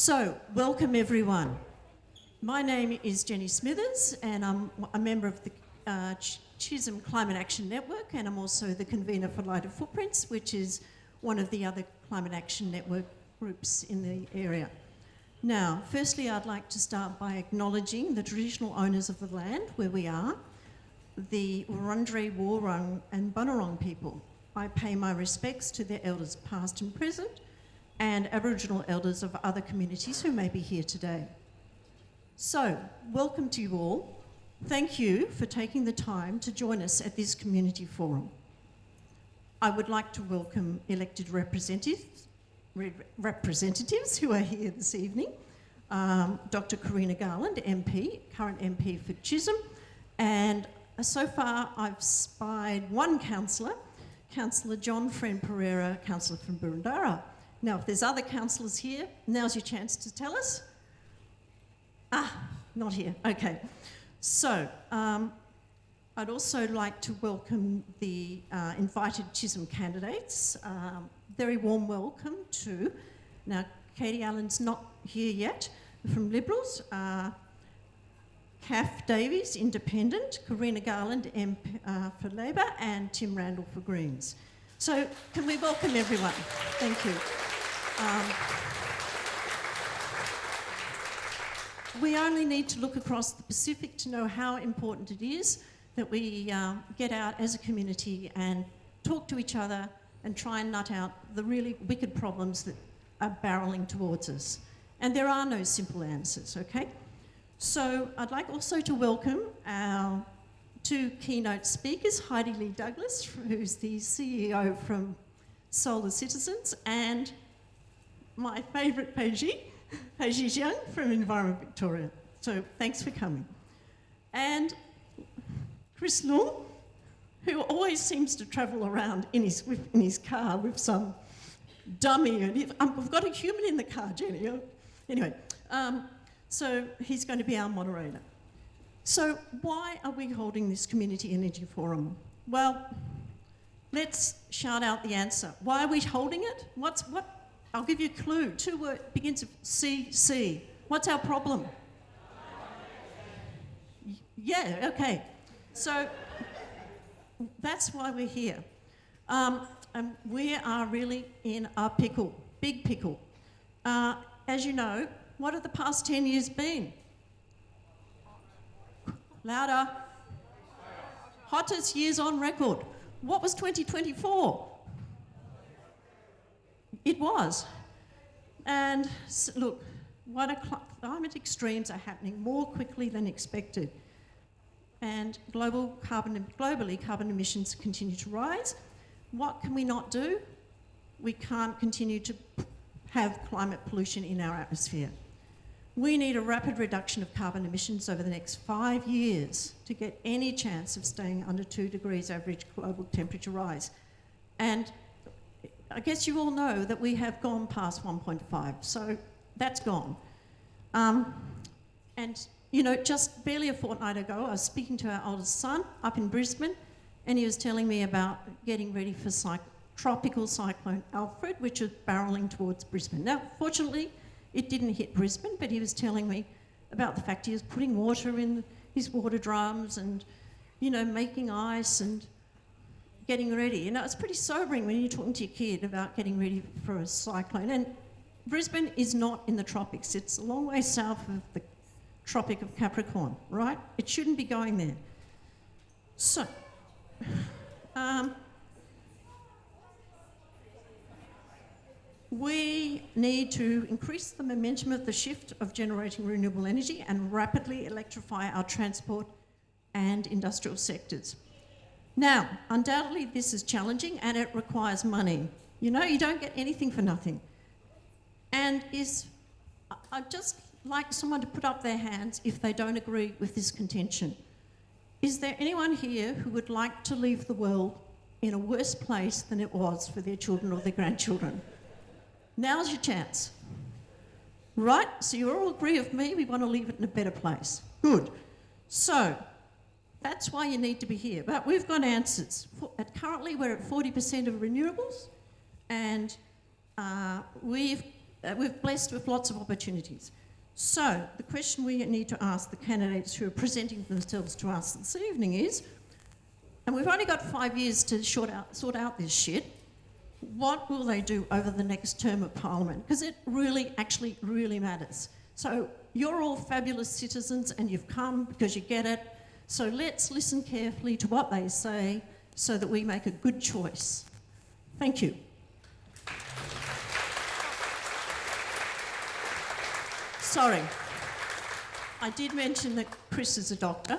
So, welcome everyone. My name is Jenny Smithers and I'm a member of the Chisholm Climate Action Network, and I'm also the convener for Lighted Footprints, which is one of the other Climate Action Network groups in the area. Now, firstly, I'd like to start by acknowledging the traditional owners of the land where we are, the Wurundjeri, Wurrung and Bunurong people. I pay my respects to their elders past and present, and Aboriginal elders of other communities who may be here today. So, welcome to you all. Thank you for taking the time to join us at this community forum. I would like to welcome elected representatives who are here this evening. Dr. Carina Garland, MP, current MP for Chisholm, and so far I've spied one councillor, Councillor John Friend Pereira, councillor from Boroondara. Now, if there's other councillors here, now's your chance to tell us. Not here, okay. So, I'd also like to welcome the invited Chisholm candidates. Very warm welcome to, now Katie Allen's not here yet, from Liberals, Kath Davies, Independent, Carina Garland for Labor, and Tim Randall for Greens. So can we welcome everyone? Thank you. We only need to look across the Pacific to know how important it is that we get out as a community and talk to each other and try and nut out the really wicked problems that are barrelling towards us. And there are no simple answers, okay? So I'd like also to welcome our two keynote speakers, Heidi Douglas, who's the CEO from Solar Citizens, and my favourite Peizhi Jiang from Environment Victoria. So thanks for coming. And Chris Leung, who always seems to travel around in his car with some dummy, and we've got a human in the car, Jenny. Anyway, so he's going to be our moderator. So why are we holding this Community Energy Forum? Well, let's shout out the answer. Why are we holding it? What? I'll give you a clue. Two words, begins with C. What's our problem? Yeah, okay. So that's why we're here. And we are really in a pickle, big pickle. As you know, what have the past 10 years been? Louder. Hottest years on record. What was 2024? It was. And look, climate extremes are happening more quickly than expected. And globally, carbon emissions continue to rise. What can we not do? We can't continue to have climate pollution in our atmosphere. We need a rapid reduction of carbon emissions over the next 5 years to get any chance of staying under 2 degrees average global temperature rise. And I guess you all know that we have gone past 1.5, so that's gone. And, you know, just barely a fortnight ago, I was speaking to our oldest son up in Brisbane, and he was telling me about getting ready for tropical cyclone Alfred, which is barrelling towards Brisbane. Now, fortunately, it didn't hit Brisbane, but he was telling me about the fact he was putting water in his water drums and, you know, making ice and getting ready. You know, it's pretty sobering when you're talking to your kid about getting ready for a cyclone. And Brisbane is not in the tropics. It's a long way south of the Tropic of Capricorn, right? It shouldn't be going there. So, we need to increase the momentum of the shift of generating renewable energy and rapidly electrify our transport and industrial sectors. Now, undoubtedly this is challenging and it requires money. You know, you don't get anything for nothing. And I'd just like someone to put up their hands if they don't agree with this contention. Is there anyone here who would like to leave the world in a worse place than it was for their children or their grandchildren? Now's your chance. Right, so you all agree with me, we want to leave it in a better place. Good. So, that's why you need to be here. But we've got answers. Currently, we're at 40% of renewables, and we've we're blessed with lots of opportunities. So the question we need to ask the candidates who are presenting themselves to us this evening is, and we've only got 5 years to sort out this shit, what will they do over the next term of Parliament? Because it really matters. So you're all fabulous citizens and you've come because you get it. So let's listen carefully to what they say so that we make a good choice. Thank you. Sorry, I did mention that Chris is a doctor,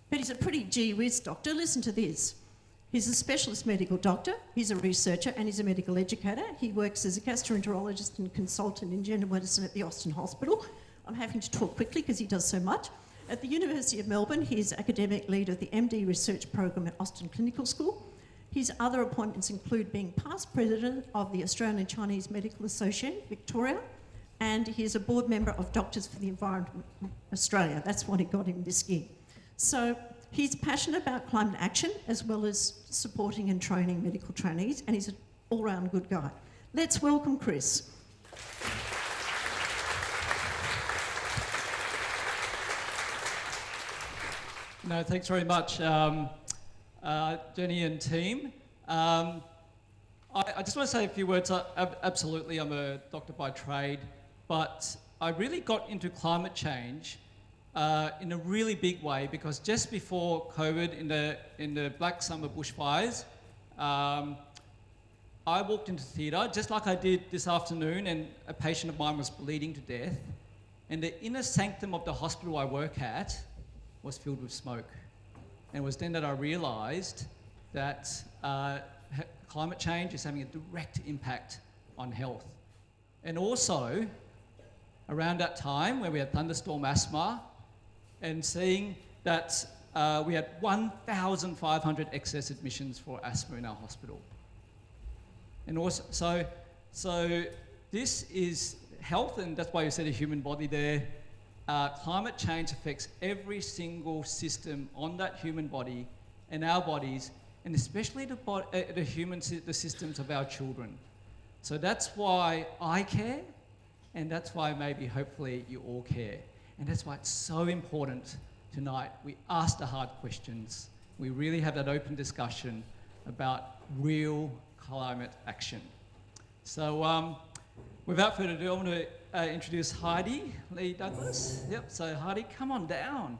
but he's a pretty gee-whiz doctor. Listen to this. He's a specialist medical doctor, he's a researcher, and he's a medical educator. He works as a gastroenterologist and consultant in general medicine at the Austin Hospital. I'm having to talk quickly because he does so much. At the University of Melbourne, he is academic lead of the MD research program at Austin Clinical School. His other appointments include being past president of the Australian Chinese Medical Association, Victoria, and he is a board member of Doctors for the Environment Australia. That's what he got him this year. So he's passionate about climate action as well as supporting and training medical trainees, and he's an all-round good guy. Let's welcome Chris. No, thanks very much, Jenny and team. I just want to say a few words. Absolutely, I'm a doctor by trade, but I really got into climate change in a really big way because just before COVID, in the Black Summer bushfires, I walked into theatre just like I did this afternoon, and a patient of mine was bleeding to death, and the inner sanctum of the hospital I work at was filled with smoke. And it was then that I realised that climate change is having a direct impact on health. And also, around that time when we had thunderstorm asthma, and seeing that we had 1,500 excess admissions for asthma in our hospital. And also, so this is health, and that's why you said a human body there. Climate change affects every single system on that human body and our bodies, and especially the systems of our children. So that's why I care, and that's why maybe hopefully you all care. And that's why it's so important tonight we ask the hard questions. We really have that open discussion about real climate action. So without further ado, I want to introduce Heidi Douglas. Yep, so Heidi, come on down.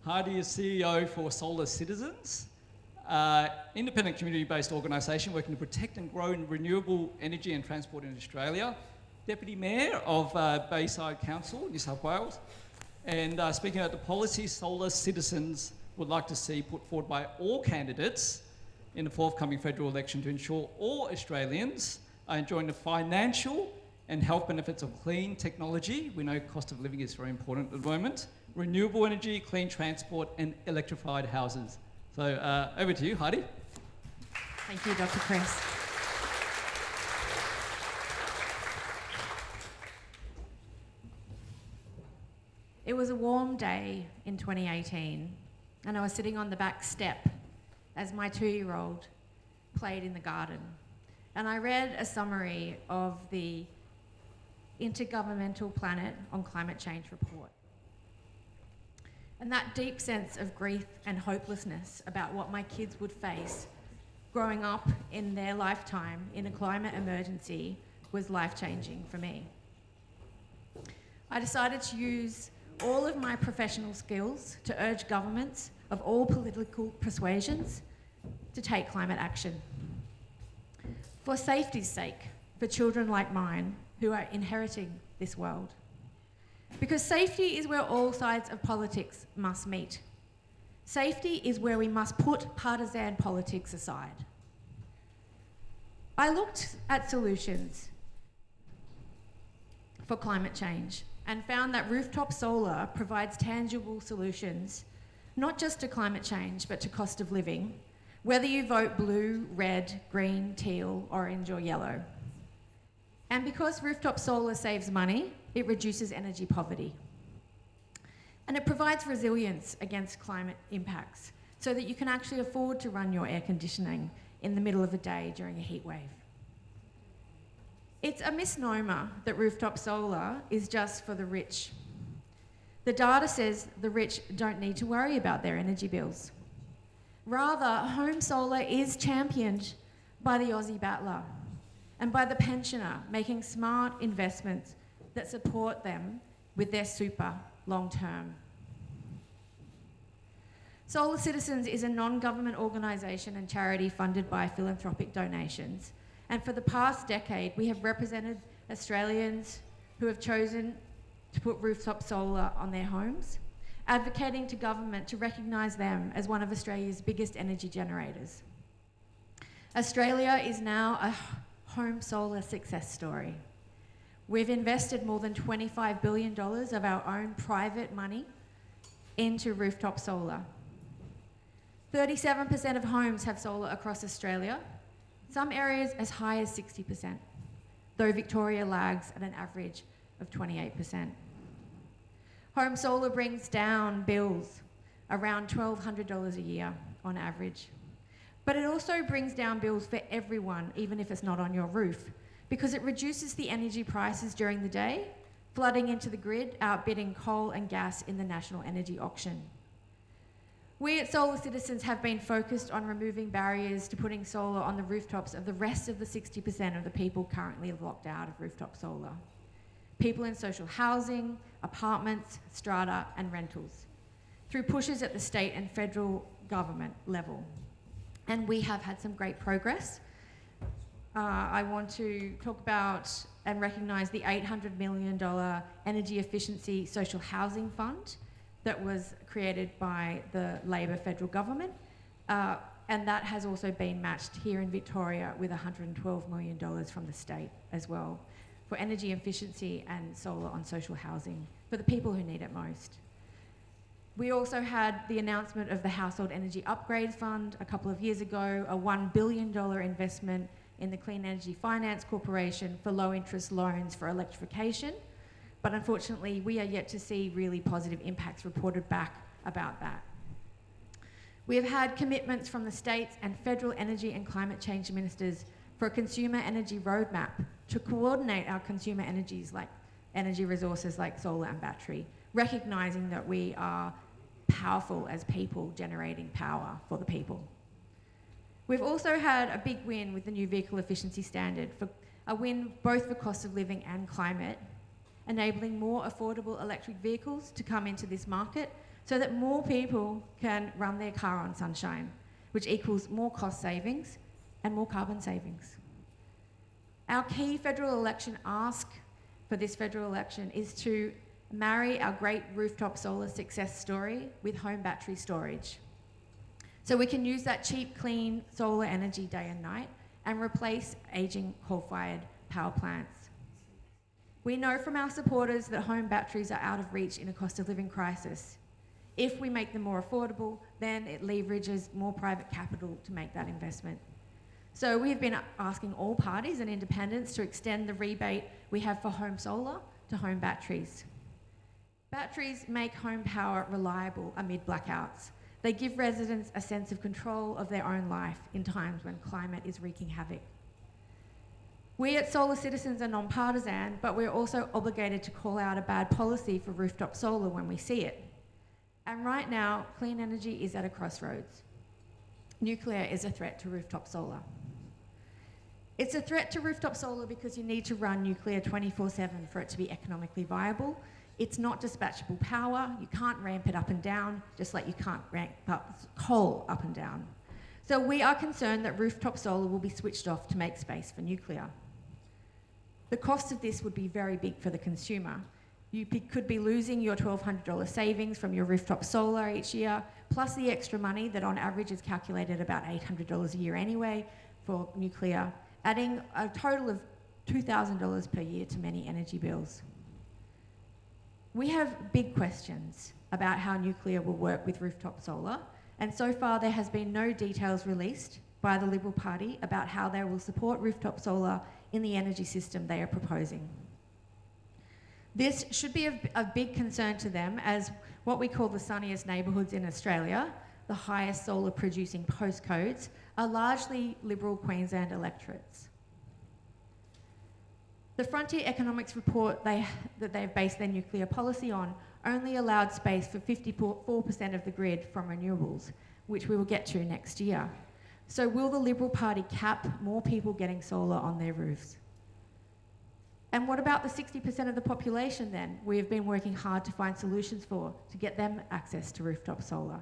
Heidi is CEO for Solar Citizens, independent community-based organisation working to protect and grow renewable energy and transport in Australia. Deputy Mayor of Bayside Council, New South Wales. And speaking about the policy Solar Citizens would like to see put forward by all candidates in the forthcoming federal election to ensure all Australians are enjoying the financial and health benefits of clean technology. We know cost of living is very important at the moment. Renewable energy, clean transport, and electrified houses. So over to you, Heidi. Thank you, Dr. Chris. It was a warm day in 2018, and I was sitting on the back step as my 2-year-old played in the garden. And I read a summary of the Intergovernmental Planet on Climate Change report. And that deep sense of grief and hopelessness about what my kids would face growing up in their lifetime in a climate emergency was life-changing for me. I decided to use all of my professional skills to urge governments of all political persuasions to take climate action. For safety's sake, for children like mine who are inheriting this world. Because safety is where all sides of politics must meet. Safety is where we must put partisan politics aside. I looked at solutions for climate change and found that rooftop solar provides tangible solutions, not just to climate change, but to cost of living, whether you vote blue, red, green, teal, orange, or yellow. And because rooftop solar saves money, it reduces energy poverty. And it provides resilience against climate impacts so that you can actually afford to run your air conditioning in the middle of a day during a heat wave. It's a misnomer that rooftop solar is just for the rich. The data says the rich don't need to worry about their energy bills. Rather, home solar is championed by the Aussie battler and by the pensioner making smart investments that support them with their super long term. Solar Citizens is a non-government organisation and charity funded by philanthropic donations. And for the past decade, we have represented Australians who have chosen to put rooftop solar on their homes, advocating to government to recognise them as one of Australia's biggest energy generators. Australia is now a home solar success story. We've invested more than $25 billion of our own private money into rooftop solar. 37% of homes have solar across Australia, some areas as high as 60%, though Victoria lags at an average of 28%. Home solar brings down bills around $1,200 a year on average. But it also brings down bills for everyone, even if it's not on your roof, because it reduces the energy prices during the day, flooding into the grid, outbidding coal and gas in the national energy auction. We at Solar Citizens have been focused on removing barriers to putting solar on the rooftops of the rest of the 60% of the people currently locked out of rooftop solar. People in social housing, apartments, strata and rentals, through pushes at the state and federal government level. And we have had some great progress. I want to talk about and recognise the $800 million Energy Efficiency Social Housing Fund that was created by the Labor federal government. And that has also been matched here in Victoria with $112 million from the state as well for energy efficiency and solar on social housing for the people who need it most. We also had the announcement of the Household Energy Upgrade Fund a couple of years ago, a $1 billion investment in the Clean Energy Finance Corporation for low interest loans for electrification. But unfortunately, we are yet to see really positive impacts reported back about that. We have had commitments from the states and federal energy and climate change ministers for a consumer energy roadmap to coordinate our consumer energy resources like solar and battery, recognising that we are powerful as people generating power for the people. We've also had a big win with the new vehicle efficiency standard, for a win both for cost of living and climate, enabling more affordable electric vehicles to come into this market so that more people can run their car on sunshine, which equals more cost savings and more carbon savings. Our key federal election ask for this federal election is to marry our great rooftop solar success story with home battery storage. So we can use that cheap, clean solar energy day and night and replace ageing coal-fired power plants. We know from our supporters that home batteries are out of reach in a cost of living crisis. If we make them more affordable, then it leverages more private capital to make that investment. So we've been asking all parties and independents to extend the rebate we have for home solar to home batteries. Batteries make home power reliable amid blackouts. They give residents a sense of control of their own life in times when climate is wreaking havoc. We at Solar Citizens are non-partisan, but we're also obligated to call out a bad policy for rooftop solar when we see it. And right now, clean energy is at a crossroads. Nuclear is a threat to rooftop solar. It's a threat to rooftop solar because you need to run nuclear 24/7 for it to be economically viable. It's not dispatchable power. You can't ramp it up and down, just like you can't ramp up coal up and down. So we are concerned that rooftop solar will be switched off to make space for nuclear. The cost of this would be very big for the consumer. You could be losing your $1,200 savings from your rooftop solar each year, plus the extra money that on average is calculated about $800 a year anyway for nuclear, adding a total of $2,000 per year to many energy bills. We have big questions about how nuclear will work with rooftop solar, and so far there has been no details released by the Liberal Party about how they will support rooftop solar in the energy system they are proposing. This should be of big concern to them, as what we call the sunniest neighbourhoods in Australia, the highest solar producing postcodes, are largely Liberal Queensland electorates. The Frontier Economics report that they've based their nuclear policy on only allowed space for 54% of the grid from renewables, which we will get to next year. So will the Liberal Party cap more people getting solar on their roofs? And what about the 60% of the population then we have been working hard to find solutions for to get them access to rooftop solar?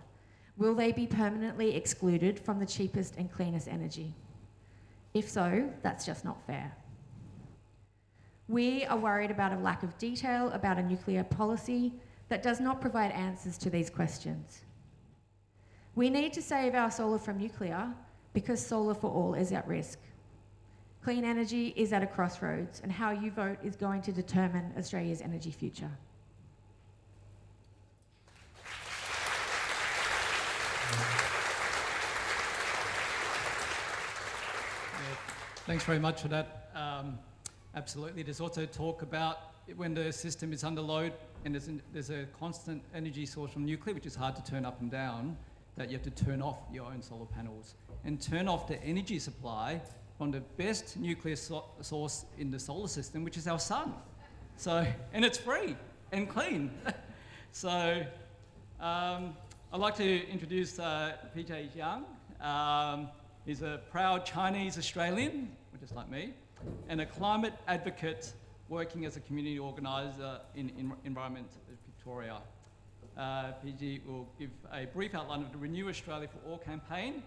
Will they be permanently excluded from the cheapest and cleanest energy? If so, that's just not fair. We are worried about a lack of detail about a nuclear policy that does not provide answers to these questions. We need to save our solar from nuclear because solar for all is at risk. Clean energy is at a crossroads, and how you vote is going to determine Australia's energy future. Thanks very much for that. Absolutely. There's also talk about when the system is under load and there's a constant energy source from nuclear, which is hard to turn up and down, that you have to turn off your own solar panels and turn off the energy supply from the best nuclear source in the solar system, which is our sun. So, and it's free and clean. So, I'd like to introduce Peizhi Jiang. He's a proud Chinese Australian, just like me, and a climate advocate working as a community organiser in Environment Victoria. Peizhi will give a brief outline of the Renew Australia for All campaign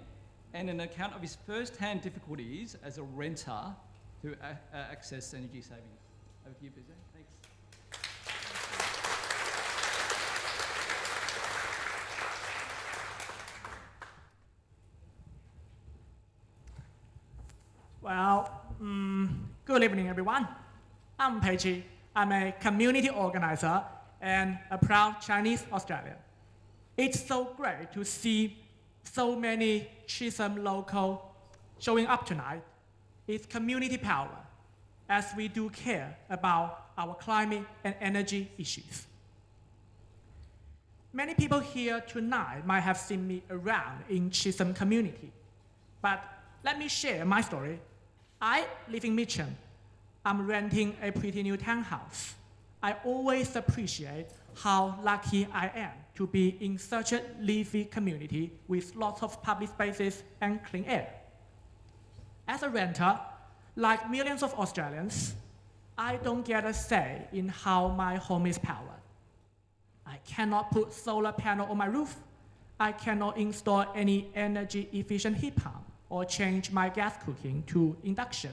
and an account of his first-hand difficulties as a renter to access energy savings. Over to you, Peizhi. Thanks. Well, good evening, everyone. I'm Peizhi. I'm a community organizer and a proud Chinese Australian. It's so great to see so many Chisholm local showing up tonight. It's community power, as we do care about our climate and energy issues. Many people here tonight might have seen me around in Chisholm community, but let me share my story. I live in Mitcham. I'm renting a pretty new townhouse. I always appreciate how lucky I am to be in such a leafy community with lots of public spaces and clean air. As a renter, like millions of Australians, I don't get a say in how my home is powered. I cannot put solar panel on my roof. I cannot install any energy efficient heat pump or change my gas cooking to induction.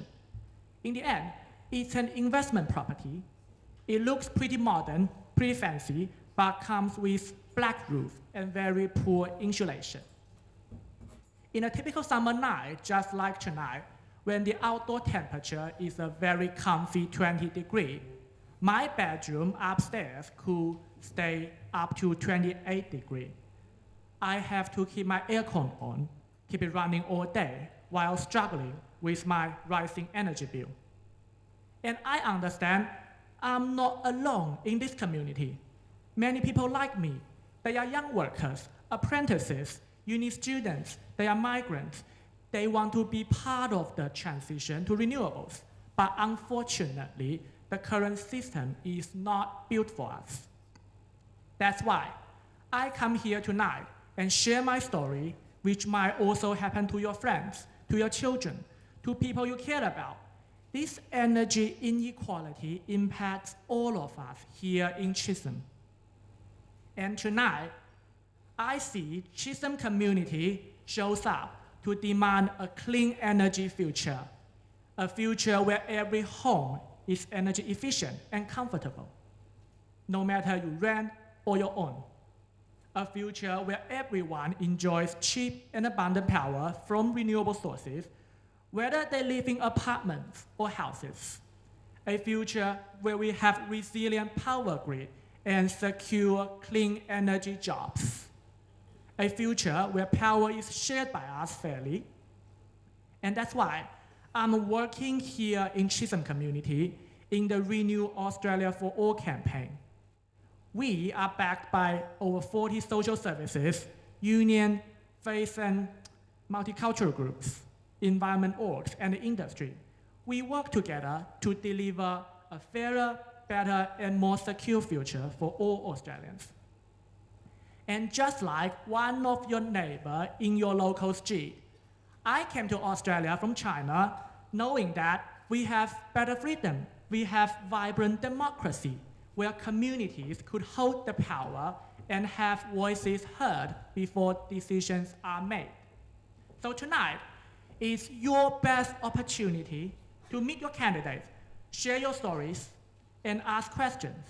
In the end, it's an investment property. It looks pretty modern, pretty fancy, but comes with black roof and very poor insulation. In a typical summer night, just like tonight, when the outdoor temperature is a very comfy 20 degrees, my bedroom upstairs could stay up to 28 degrees. I have to keep my aircon on, keep it running all day while struggling with my rising energy bill. And I understand I'm not alone in this community. Many people like me. They are young workers, apprentices, uni students, they are migrants. They want to be part of the transition to renewables. But unfortunately, the current system is not built for us. That's why I come here tonight and share my story, which might also happen to your friends, to your children, to people you care about. This energy inequality impacts all of us here in Chisholm. And tonight, I see Chisholm community shows up to demand a clean energy future, a future where every home is energy efficient and comfortable, no matter you rent or you own. A future where everyone enjoys cheap and abundant power from renewable sources, whether they live in apartments or houses. A future where we have resilient power grid and secure clean energy jobs. A future where power is shared by us fairly. And that's why I'm working here in Chisholm community in the Renew Australia for All campaign. We are backed by over 40 social services, union, faith and multicultural groups, environment orgs, and the industry. we work together to deliver a fairer, better, and more secure future for all Australians. And just like one of your neighbors in your local street, I came to Australia from China knowing that we have better freedom, we have vibrant democracy, where communities could hold the power and have voices heard before decisions are made. So tonight is your best opportunity to meet your candidates, share your stories, and ask questions.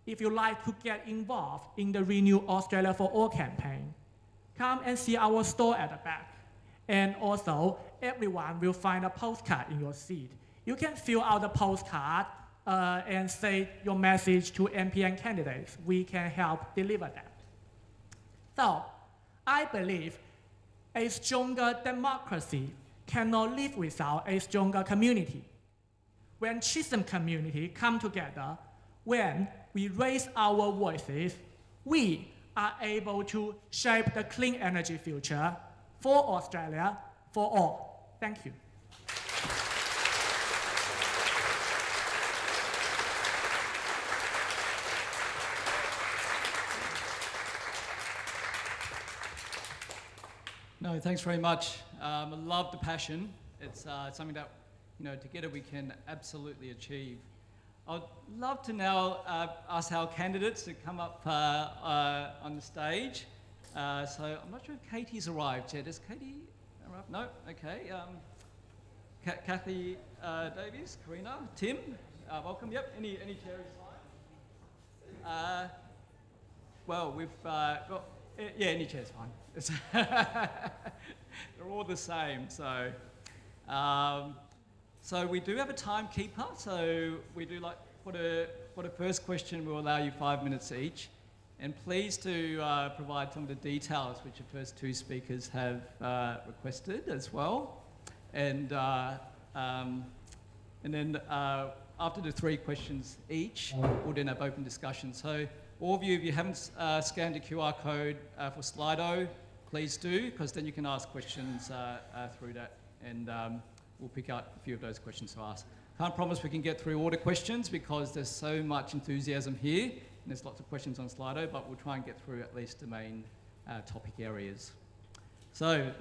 If you'd like to get involved in the Renew Australia for All campaign, come and see our store at the back. And also, everyone will find a postcard in your seat. You can fill out the postcard and say your message to MPN candidates. We can help deliver that. So, I believe a stronger democracy cannot live without a stronger community. When Chisholm community come together, when we raise our voices, we are able to shape the clean energy future for Australia, for all. Thank you. No, thanks very much. I love the passion. It's something that, together we can absolutely achieve. I'd love to now ask our candidates to come up on the stage. So I'm not sure if Katie's arrived yet. Has Katie arrived? No? Okay. Kathy Davies, Carina, Tim, welcome. Yep, any chair is fine. Well, we've got, any chair's fine. They're all the same, so. So we do have a timekeeper, so we do like, for the first question, we'll allow you 5 minutes each. And please do provide some of the details which the first two speakers have requested as well. And then after the 3 questions each, we'll then have open discussion. So all of you, if you haven't scanned the QR code for Slido, please do, because then you can ask questions through that, and we'll pick out a few of those questions to ask. Can't promise we can get through all the questions because there's so much enthusiasm here, and there's lots of questions on Slido, but we'll try and get through at least the main topic areas. So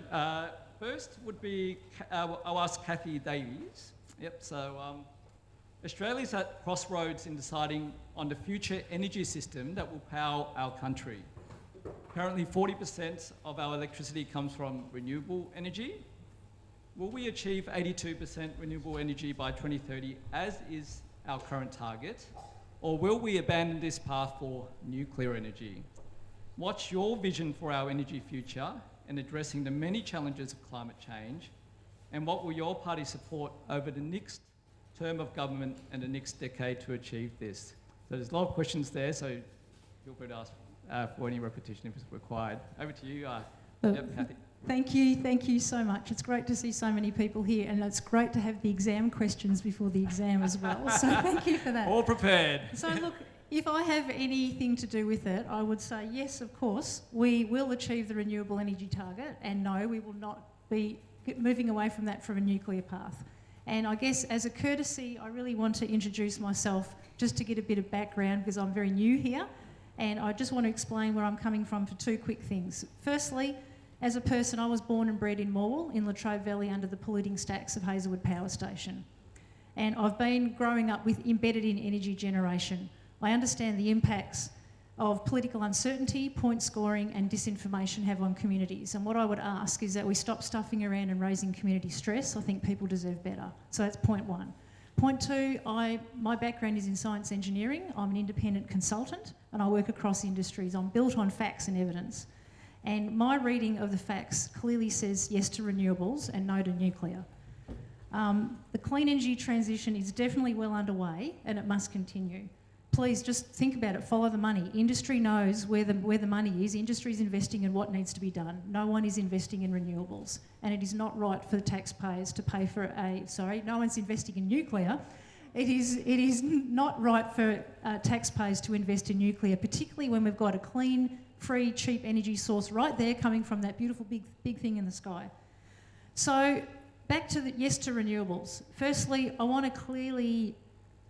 first would be, I'll ask Kathy Davies. Yep, so Australia's at crossroads in deciding on the future energy system that will power our country. Currently, 40% of our electricity comes from renewable energy. Will we achieve 82% renewable energy by 2030, as is our current target? Or will we abandon this path for nuclear energy? What's your vision for our energy future in addressing the many challenges of climate change? And what will your party support over the next term of government and the next decade to achieve this? So there's a lot of questions there, so feel free to ask for any repetition if it's required. Over to you, Kathy. Thank you so much. It's great to see so many people here, and it's great to have the exam questions before the exam as well. So thank you for that. All prepared. So look, if I have anything to do with it, I would say yes, of course, we will achieve the renewable energy target, and no, we will not be moving away from that from a nuclear path. And I guess as a courtesy, I really want to introduce myself just to get a bit of background because I'm very new here, and I just want to explain where I'm coming from for 2 quick things. Firstly, as a person, I was born and bred in Morwell in Latrobe Valley under the polluting stacks of Hazelwood Power Station. And I've been growing up with embedded in energy generation. I understand the impacts of political uncertainty, point scoring and disinformation have on communities. And what I would ask is that we stop stuffing around and raising community stress. I think people deserve better. So that's point 1. Point 2, my background is in science engineering. I'm an independent consultant and I work across industries. I'm built on facts and evidence. And my reading of the facts clearly says yes to renewables and no to nuclear. The clean energy transition is definitely well underway and it must continue. Please just think about it, follow the money. Industry knows where the money is. Industry is investing in what needs to be done. No one is investing in renewables. And it is not right for the taxpayers to pay for no one's investing in nuclear. It is not right for taxpayers to invest in nuclear, particularly when we've got a clean, free, cheap energy source right there coming from that beautiful big thing in the sky. So back to the yes to renewables. Firstly, I want to clearly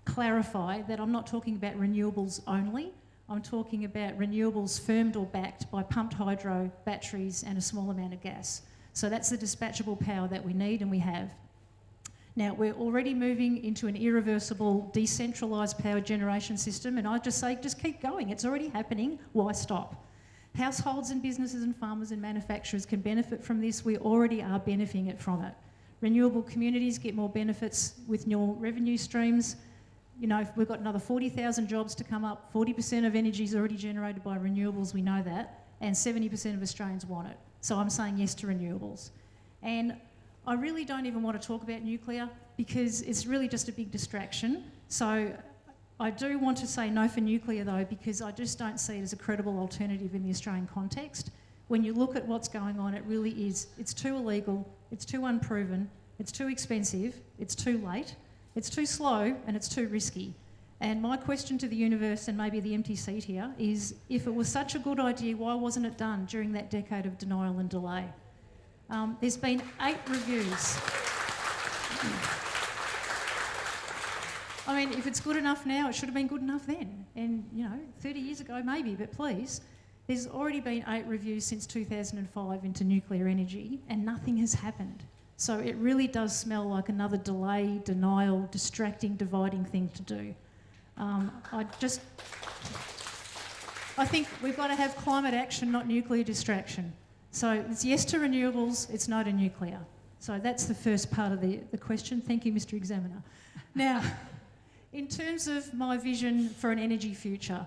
clarify that I'm not talking about renewables only. I'm talking about renewables firmed or backed by pumped hydro, batteries and a small amount of gas. So that's the dispatchable power that we need and we have. Now, we're already moving into an irreversible, decentralised power generation system, and I just say, just keep going. It's already happening. Why stop? Households and businesses and farmers and manufacturers can benefit from this. We already are benefiting from it. Renewable communities get more benefits with new revenue streams. You know, we've got another 40,000 jobs to come up. 40% of energy is already generated by renewables, we know that, and 70% of Australians want it. So I'm saying yes to renewables. And I really don't even want to talk about nuclear because it's really just a big distraction. So I do want to say no for nuclear though, because I just don't see it as a credible alternative in the Australian context. When you look at what's going on, it really is, it's too illegal, it's too unproven, it's too expensive, it's too late, it's too slow, and it's too risky. And my question to the universe, and maybe the empty seat here, is if it was such a good idea, why wasn't it done during that decade of denial and delay? There's been 8 reviews. I mean, if it's good enough now, it should have been good enough then. And, you know, 30 years ago maybe, but please. There's already been 8 reviews since 2005 into nuclear energy and nothing has happened. So it really does smell like another delay, denial, distracting, dividing thing to do. I think we've got to have climate action, not nuclear distraction. So it's yes to renewables, it's no to nuclear. So that's the first part of the question. Thank you, Mr. Examiner. Now, in terms of my vision for an energy future,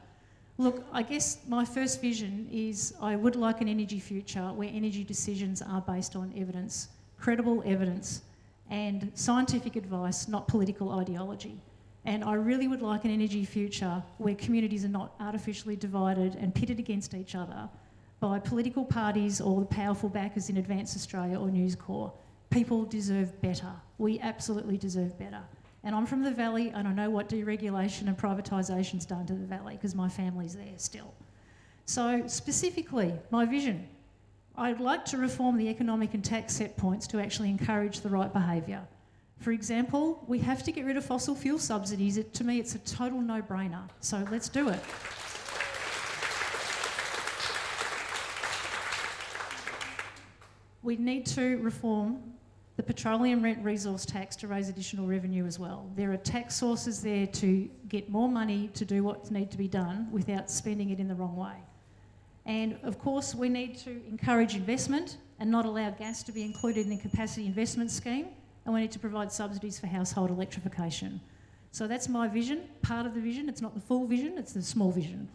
look, I guess my first vision is I would like an energy future where energy decisions are based on evidence, credible evidence, and scientific advice, not political ideology. And I really would like an energy future where communities are not artificially divided and pitted against each other by political parties or the powerful backers in Advance Australia or News Corp. People deserve better. We absolutely deserve better. And I'm from the Valley and I know what deregulation and privatisation's done to the Valley because my family's there still. So specifically, my vision, I'd like to reform the economic and tax set points to actually encourage the right behaviour. For example, we have to get rid of fossil fuel subsidies. To me, it's a total no-brainer. So let's do it. We need to reform the petroleum rent resource tax to raise additional revenue as well. There are tax sources there to get more money to do what needs to be done without spending it in the wrong way. And of course, we need to encourage investment and not allow gas to be included in the capacity investment scheme. And we need to provide subsidies for household electrification. So that's my vision, part of the vision. It's not the full vision, it's the small vision.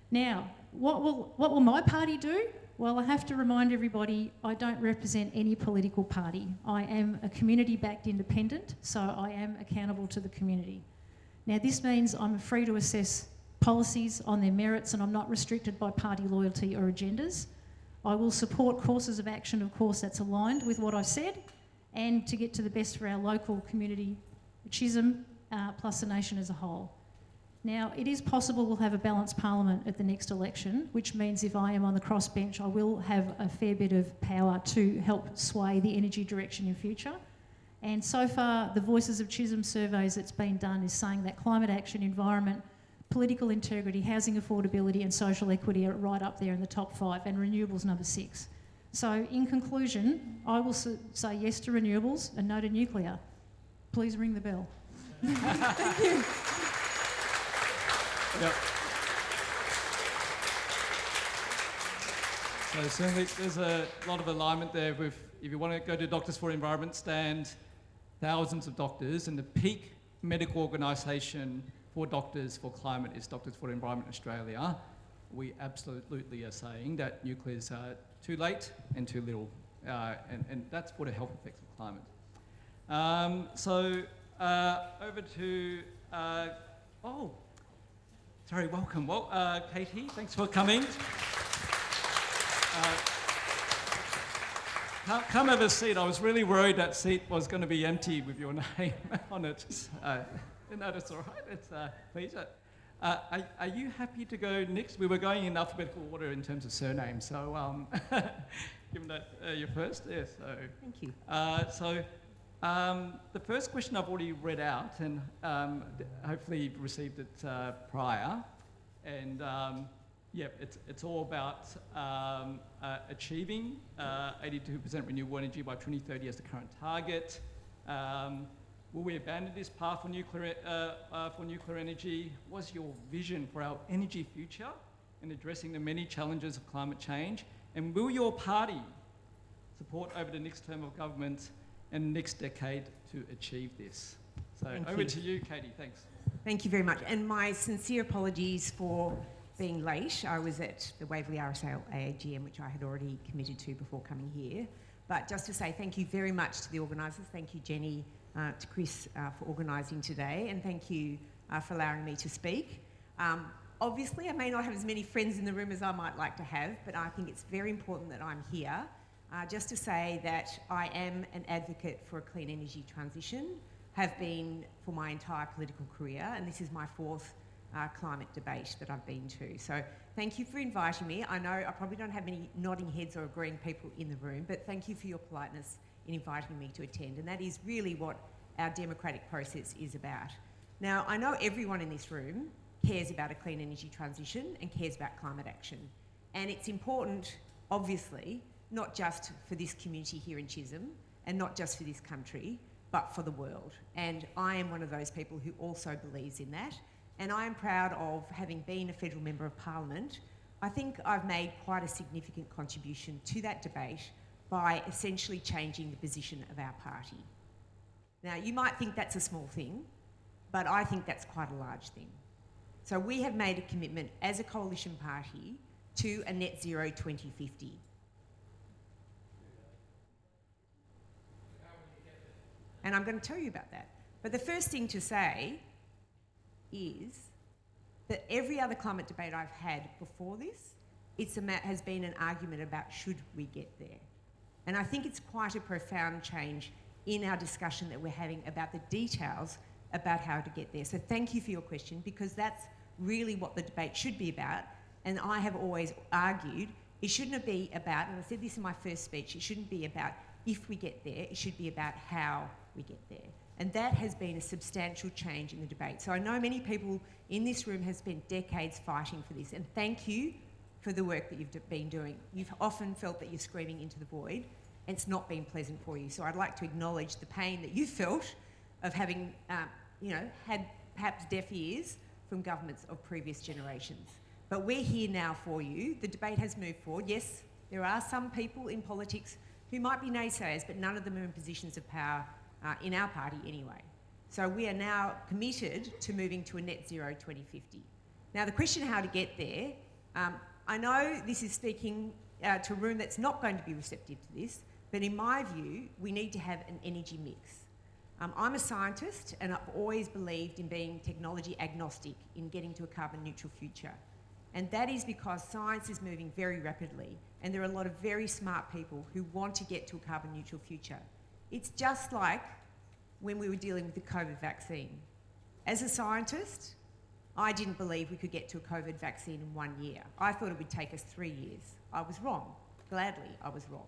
Now, what will my party do? Well, I have to remind everybody, I don't represent any political party. I am a community-backed independent, so I am accountable to the community. Now, this means I'm free to assess policies on their merits and I'm not restricted by party loyalty or agendas. I will support courses of action, of course, that's aligned with what I've said, and to get to the best for our local community, Chisholm, plus the nation as a whole. Now, it is possible we'll have a balanced parliament at the next election, which means if I am on the crossbench, I will have a fair bit of power to help sway the energy direction in future. And so far, the Voices of Chisholm surveys that's been done is saying that climate action, environment, political integrity, housing affordability and social equity are right up there in the top 5, and renewables number 6. So in conclusion, I will say yes to renewables and no to nuclear. Please ring the bell. Thank you. Yep. So certainly there's a lot of alignment there with, if you want to go to Doctors for Environment, stand thousands of doctors, and the peak medical organisation for doctors for climate is Doctors for Environment Australia. We absolutely are saying that nuclear is too late and too little, and that's for the health effects of climate. Over to, sorry, welcome. Well, Katie, thanks for coming. Come have a seat. I was really worried that seat was going to be empty with your name on it. No, that's all right. It's Peizhi. Are you happy to go next? We were going in alphabetical order in terms of surnames, so given that you're first, yes. So, thank you. The first question I've already read out, and hopefully you've received it prior. And it's all about achieving 82% renewable energy by 2030 as the current target. Will we abandon this path for nuclear energy? What's your vision for our energy future in addressing the many challenges of climate change? And will your party support over the next term of government and next decade to achieve this? So over to you, Katie. Thanks. Thank you very much. And my sincere apologies for being late. I was at the Waverley RSA AGM, which I had already committed to before coming here. But just to say thank you very much to the organisers. Thank you, Jenny, to Chris for organising today. And thank you for allowing me to speak. Obviously, I may not have as many friends in the room as I might like to have, but I think it's very important that I'm here just to say that I am an advocate for a clean energy transition, have been for my entire political career, and this is my fourth climate debate that I've been to. So thank you for inviting me. I know I probably don't have many nodding heads or agreeing people in the room, but thank you for your politeness in inviting me to attend, and that is really what our democratic process is about. Now, I know everyone in this room cares about a clean energy transition and cares about climate action, and it's important, obviously, not just for this community here in Chisholm and not just for this country, but for the world. And I am one of those people who also believes in that. And I am proud of having been a federal member of parliament. I think I've made quite a significant contribution to that debate by essentially changing the position of our party. Now, you might think that's a small thing, but I think that's quite a large thing. So we have made a commitment as a coalition party to a net zero 2050. And I'm going to tell you about that. But the first thing to say is that every other climate debate I've had before this, has been an argument about should we get there. And I think it's quite a profound change in our discussion that we're having about the details about how to get there. So thank you for your question, because that's really what the debate should be about. And I have always argued it shouldn't be about, and I said this in my first speech, it shouldn't be about if we get there, it should be about how we get there. And that has been a substantial change in the debate. So I know many people in this room have spent decades fighting for this, and thank you for the work that you've been doing. You've often felt that you're screaming into the void, and it's not been pleasant for you. So I'd like to acknowledge the pain that you felt of having, had perhaps deaf ears from governments of previous generations. But we're here now for you. The debate has moved forward. Yes, there are some people in politics who might be naysayers, but none of them are in positions of power in our party anyway. So we are now committed to moving to a net zero 2050. Now, the question how to get there, I know this is speaking to a room that's not going to be receptive to this, but in my view, we need to have an energy mix. I'm a scientist, and I've always believed in being technology agnostic in getting to a carbon neutral future. And that is because science is moving very rapidly, and there are a lot of very smart people who want to get to a carbon neutral future. It's just like when we were dealing with the COVID vaccine. As a scientist, I didn't believe we could get to a COVID vaccine in 1 year. I thought it would take us 3 years. I was wrong. Gladly, I was wrong.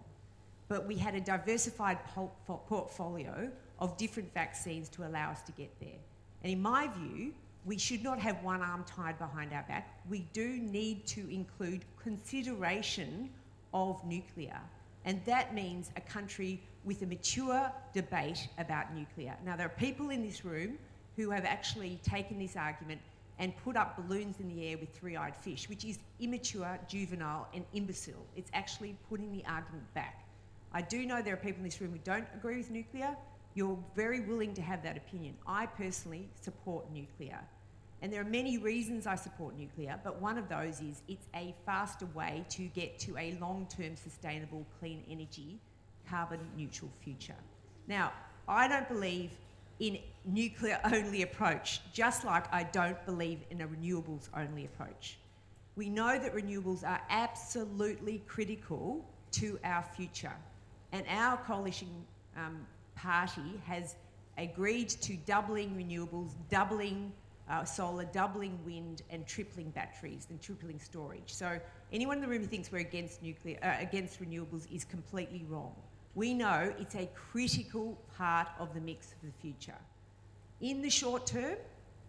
But we had a diversified portfolio of different vaccines to allow us to get there. And in my view, we should not have one arm tied behind our back. We do need to include consideration of nuclear. And that means a country with a mature debate about nuclear. Now, there are people in this room who have actually taken this argument and put up balloons in the air with three-eyed fish, which is immature, juvenile, and imbecile. It's actually putting the argument back. I do know there are people in this room who don't agree with nuclear. You're very willing to have that opinion. I personally support nuclear. And there are many reasons I support nuclear, but one of those is it's a faster way to get to a long-term sustainable clean energy, carbon neutral future. Now, I don't believe in nuclear-only approach, just like I don't believe in a renewables-only approach. We know that renewables are absolutely critical to our future, and our coalition party has agreed to doubling renewables, doubling solar, doubling wind, and tripling batteries and tripling storage. So anyone in the room who thinks we're against nuclear, against renewables is completely wrong. We know it's a critical part of the mix for the future. In the short term,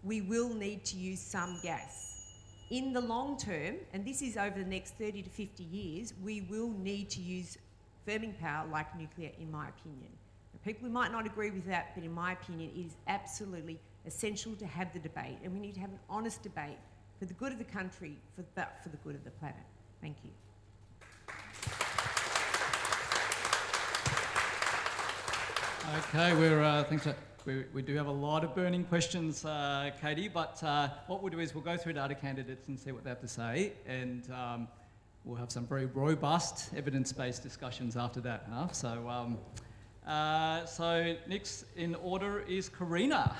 we will need to use some gas. In the long term, and this is over the next 30 to 50 years, we will need to use firming power like nuclear, in my opinion. Now, people who might not agree with that, but in my opinion, it is absolutely essential to have the debate, and we need to have an honest debate for the good of the country, for the good of the planet. Thank you. Okay, thanks. We do have a lot of burning questions, Katie, but what we'll do is we'll go through the other candidates and see what they have to say, and we'll have some very robust, evidence-based discussions after that. Huh? So next in order is Carina.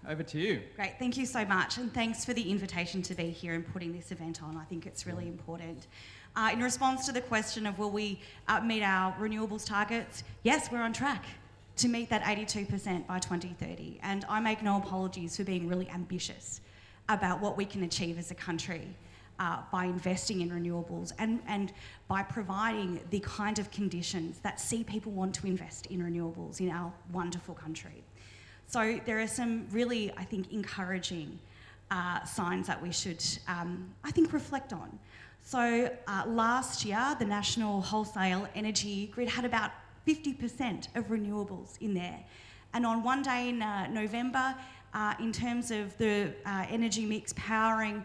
Over to you. Great, thank you so much, and thanks for the invitation to be here and putting this event on. I think it's really important. In response to the question of will we meet our renewables targets, yes, we're on track to meet that 82% by 2030, and I make no apologies for being really ambitious about what we can achieve as a country by investing in renewables and by providing the kind of conditions that see people want to invest in renewables in our wonderful country. So there are some really, I think, encouraging signs that we should, I think, reflect on. So last year, the National Wholesale Energy Grid had about 50% of renewables in there. And on one day in November, in terms of the energy mix powering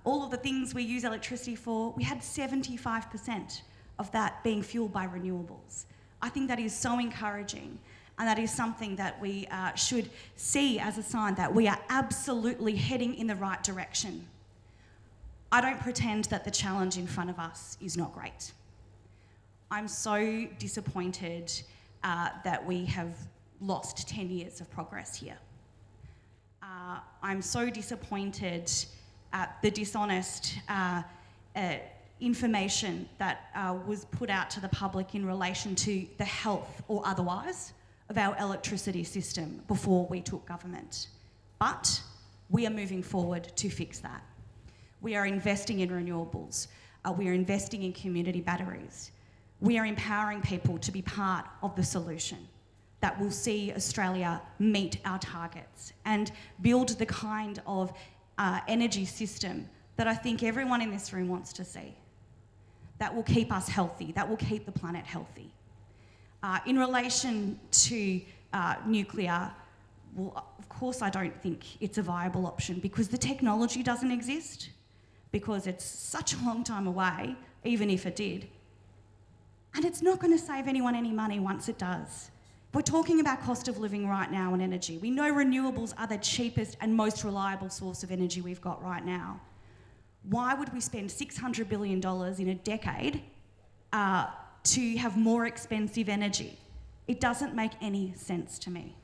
all of the things we use electricity for, we had 75% of that being fueled by renewables. I think that is so encouraging. And that is something that we should see as a sign that we are absolutely heading in the right direction. I don't pretend that the challenge in front of us is not great. I'm so disappointed that we have lost 10 years of progress here. I'm so disappointed at the dishonest information that was put out to the public in relation to the health or otherwise of our electricity system before we took government. But we are moving forward to fix that. We are investing in renewables. We are investing in community batteries. We are empowering people to be part of the solution that will see Australia meet our targets and build the kind of energy system that I think everyone in this room wants to see, that will keep us healthy, that will keep the planet healthy. In relation to nuclear, well, of course I don't think it's a viable option because the technology doesn't exist, because it's such a long time away, even if it did. And it's not going to save anyone any money once it does. We're talking about cost of living right now and energy. We know renewables are the cheapest and most reliable source of energy we've got right now. Why would we spend $600 billion in a decade to have more expensive energy? It doesn't make any sense to me.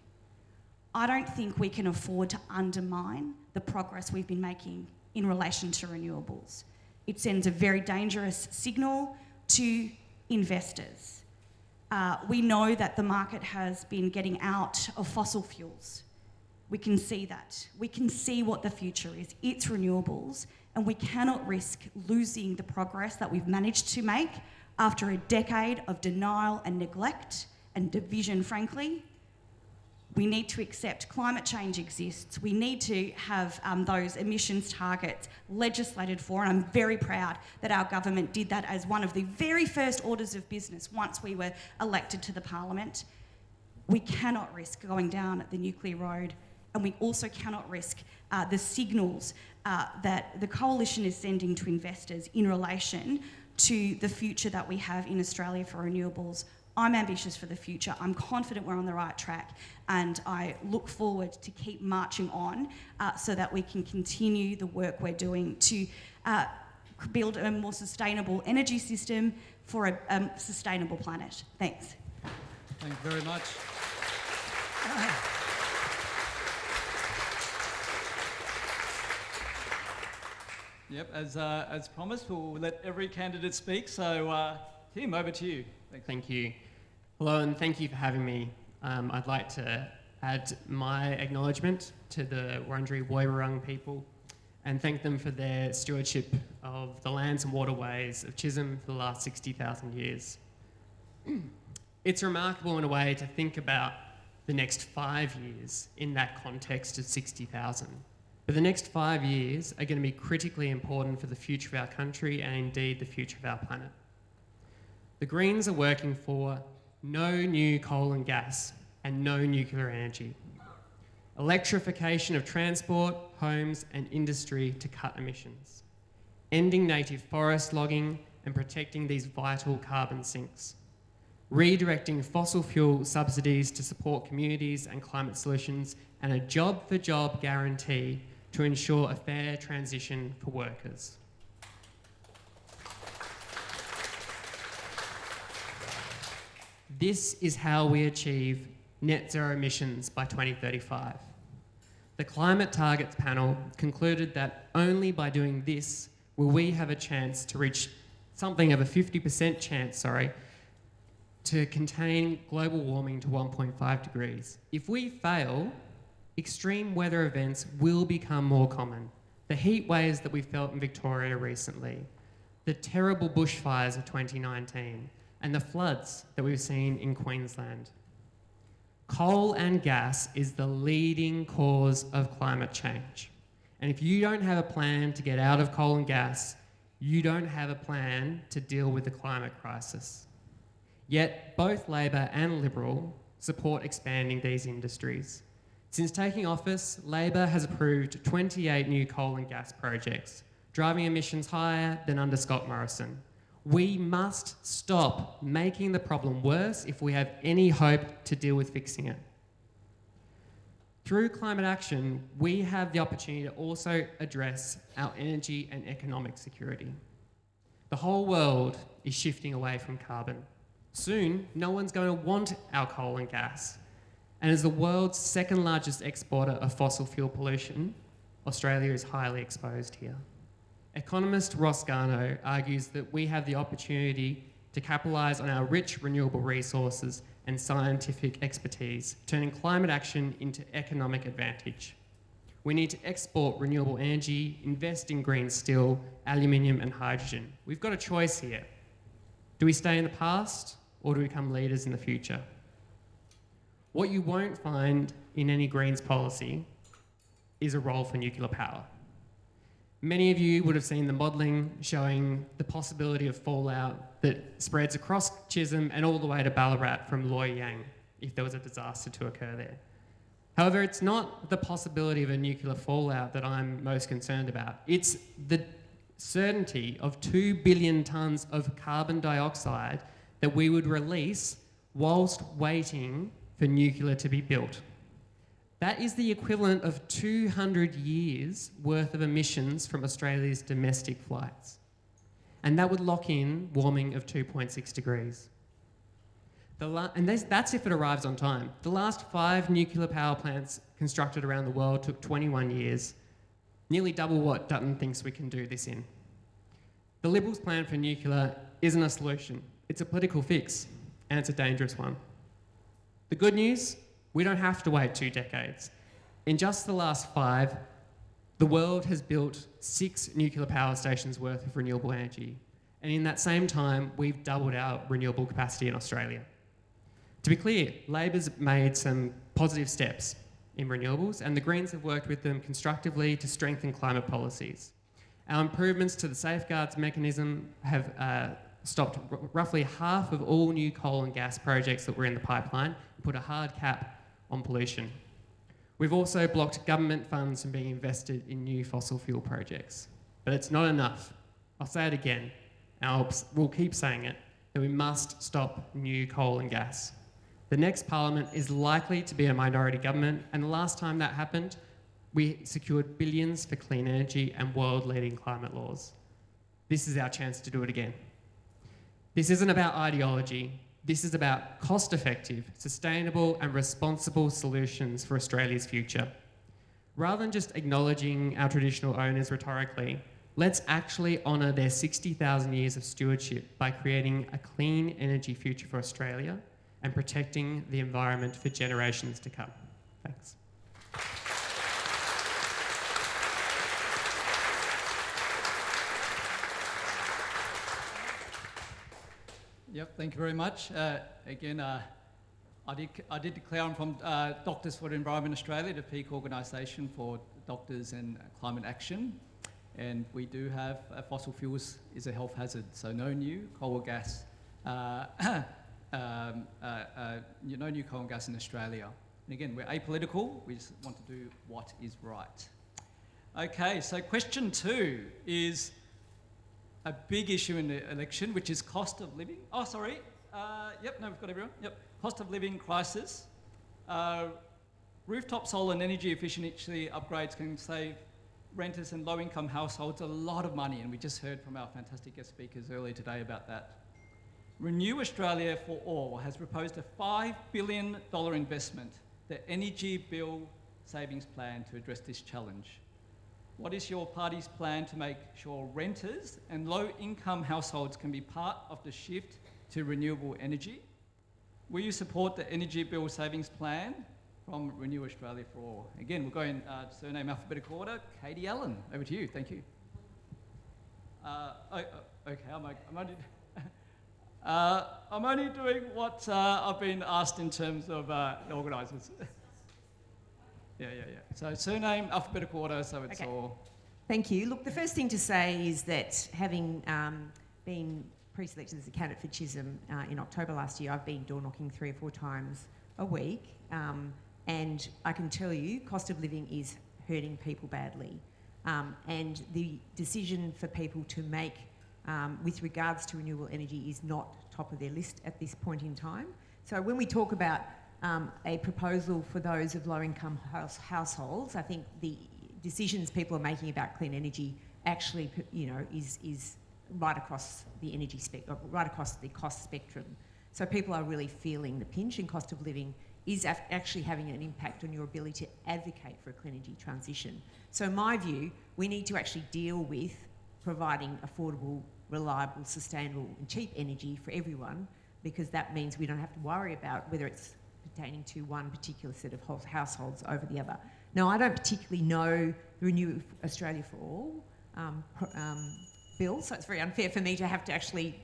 I don't think we can afford to undermine the progress we've been making in relation to renewables. It sends a very dangerous signal to investors. We know that the market has been getting out of fossil fuels. We can see that. We can see what the future is. It's renewables, and we cannot risk losing the progress that we've managed to make after a decade of denial and neglect and division, frankly. We need to accept climate change exists. We need to have those emissions targets legislated for, and I'm very proud that our government did that as one of the very first orders of business once we were elected to the parliament. We cannot risk going down the nuclear road, and we also cannot risk the signals that the coalition is sending to investors in relation to the future that we have in Australia for renewables. I'm ambitious for the future. I'm confident we're on the right track, and I look forward to keep marching on so that we can continue the work we're doing to build a more sustainable energy system for a sustainable planet. Thanks. Thank you very much. Yep, as promised, we'll let every candidate speak. So, Tim, over to you. Thanks. Thank you. Hello, and thank you for having me. I'd like to add my acknowledgement to the Wurundjeri Woiwurrung people and thank them for their stewardship of the lands and waterways of Chisholm for the last 60,000 years. It's remarkable in a way to think about the next 5 years in that context of 60,000. But the next 5 years are going to be critically important for the future of our country and indeed the future of our planet. The Greens are working for no new coal and gas and no nuclear energy. Electrification of transport, homes and industry to cut emissions. Ending native forest logging and protecting these vital carbon sinks. Redirecting fossil fuel subsidies to support communities and climate solutions, and a job-for-job guarantee to ensure a fair transition for workers. This is how we achieve net zero emissions by 2035. The Climate Targets Panel concluded that only by doing this will we have a chance to reach something of a 50% chance, to contain global warming to 1.5 degrees. If we fail, extreme weather events will become more common. The heat waves that we felt in Victoria recently, the terrible bushfires of 2019, and the floods that we've seen in Queensland. Coal and gas is the leading cause of climate change. And if you don't have a plan to get out of coal and gas, you don't have a plan to deal with the climate crisis. Yet both Labor and Liberal support expanding these industries. Since taking office, Labor has approved 28 new coal and gas projects, driving emissions higher than under Scott Morrison. We must stop making the problem worse if we have any hope to deal with fixing it. Through climate action, we have the opportunity to also address our energy and economic security. The whole world is shifting away from carbon. Soon, no one's going to want our coal and gas. And as the world's second largest exporter of fossil fuel pollution, Australia is highly exposed here. Economist Ross Garnaut argues that we have the opportunity to capitalise on our rich renewable resources and scientific expertise, turning climate action into economic advantage. We need to export renewable energy, invest in green steel, aluminium and hydrogen. We've got a choice here. Do we stay in the past or do we become leaders in the future? What you won't find in any Greens policy is a role for nuclear power. Many of you would have seen the modelling showing the possibility of fallout that spreads across Chisholm and all the way to Ballarat from Loy Yang if there was a disaster to occur there. However, it's not the possibility of a nuclear fallout that I'm most concerned about. It's the certainty of 2 billion tonnes of carbon dioxide that we would release whilst waiting for nuclear to be built. That is the equivalent of 200 years worth of emissions from Australia's domestic flights. And that would lock in warming of 2.6 degrees. That's if it arrives on time. The last 5 nuclear power plants constructed around the world took 21 years, nearly double what Dutton thinks we can do this in. The Liberals' plan for nuclear isn't a solution. It's a political fix, and it's a dangerous one. The good news, we don't have to wait 2 decades. In just the last 5, the world has built 6 nuclear power stations worth of renewable energy. And in that same time, we've doubled our renewable capacity in Australia. To be clear, Labor's made some positive steps in renewables, and the Greens have worked with them constructively to strengthen climate policies. Our improvements to the safeguards mechanism have stopped roughly half of all new coal and gas projects that were in the pipeline and put a hard cap on pollution. We've also blocked government funds from being invested in new fossil fuel projects. But it's not enough. I'll say it again, and we'll keep saying it, that we must stop new coal and gas. The next parliament is likely to be a minority government, and the last time that happened, we secured billions for clean energy and world-leading climate laws. This is our chance to do it again. This isn't about ideology. This is about cost-effective, sustainable and responsible solutions for Australia's future. Rather than just acknowledging our traditional owners rhetorically, let's actually honour their 60,000 years of stewardship by creating a clean energy future for Australia and protecting the environment for generations to come. Thanks. Yep, thank you very much. Again, I did declare I'm from Doctors for the Environment Australia, the peak organisation for doctors and climate action. And we do have fossil fuels is a health hazard, so no new coal or gas, no new coal and gas in Australia. And again, we're apolitical, we just want to do what is right. Okay, so question 2 is a big issue in the election, which is cost of living. Oh, sorry. We've got everyone. Yep, cost of living crisis. Rooftop solar and energy efficiency upgrades can save renters and low-income households a lot of money, and we just heard from our fantastic guest speakers earlier today about that. Renew Australia for All has proposed a $5 billion investment, the Energy Bill Savings Plan, to address this challenge. What is your party's plan to make sure renters and low-income households can be part of the shift to renewable energy? Will you support the Energy Bill Savings Plan from Renew Australia for All? Again, we'll go in surname alphabetical order. Katie Allen, over to you. Thank you. Okay, I'm only doing what I've been asked in terms of the organisers. Yeah. So surname, alphabetical order, so it's Okay. all... Thank you. Look, the first thing to say is that having been pre-selected as a candidate for Chisholm in October last year, I've been door knocking 3 or 4 times a week, and I can tell you cost of living is hurting people badly. And the decision for people to make with regards to renewable energy is not top of their list at this point in time. So when we talk about a proposal for those of low-income households, I think the decisions people are making about clean energy actually, is right across the energy right across the cost spectrum. So people are really feeling the pinch, and cost of living is actually having an impact on your ability to advocate for a clean energy transition. So in my view, we need to actually deal with providing affordable, reliable, sustainable and cheap energy for everyone, because that means we don't have to worry about whether it's pertaining to one particular set of households over the other. Now, I don't particularly know the Renew Australia for All bill, so it's very unfair for me to have to actually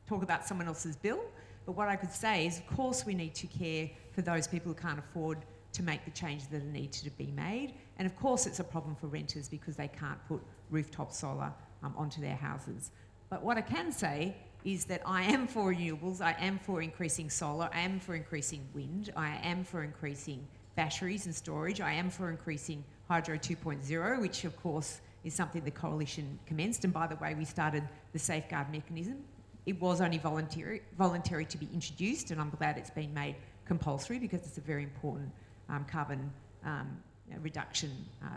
talk about someone else's bill. But what I could say is, of course, we need to care for those people who can't afford to make the changes that are needed to be made. And of course, it's a problem for renters because they can't put rooftop solar onto their houses. But what I can say is that I am for renewables, I am for increasing solar, I am for increasing wind, I am for increasing batteries and storage, I am for increasing Hydro 2.0, which of course is something the Coalition commenced. And by the way, we started the safeguard mechanism. It was only voluntary to be introduced, and I'm glad it's been made compulsory because it's a very important carbon reduction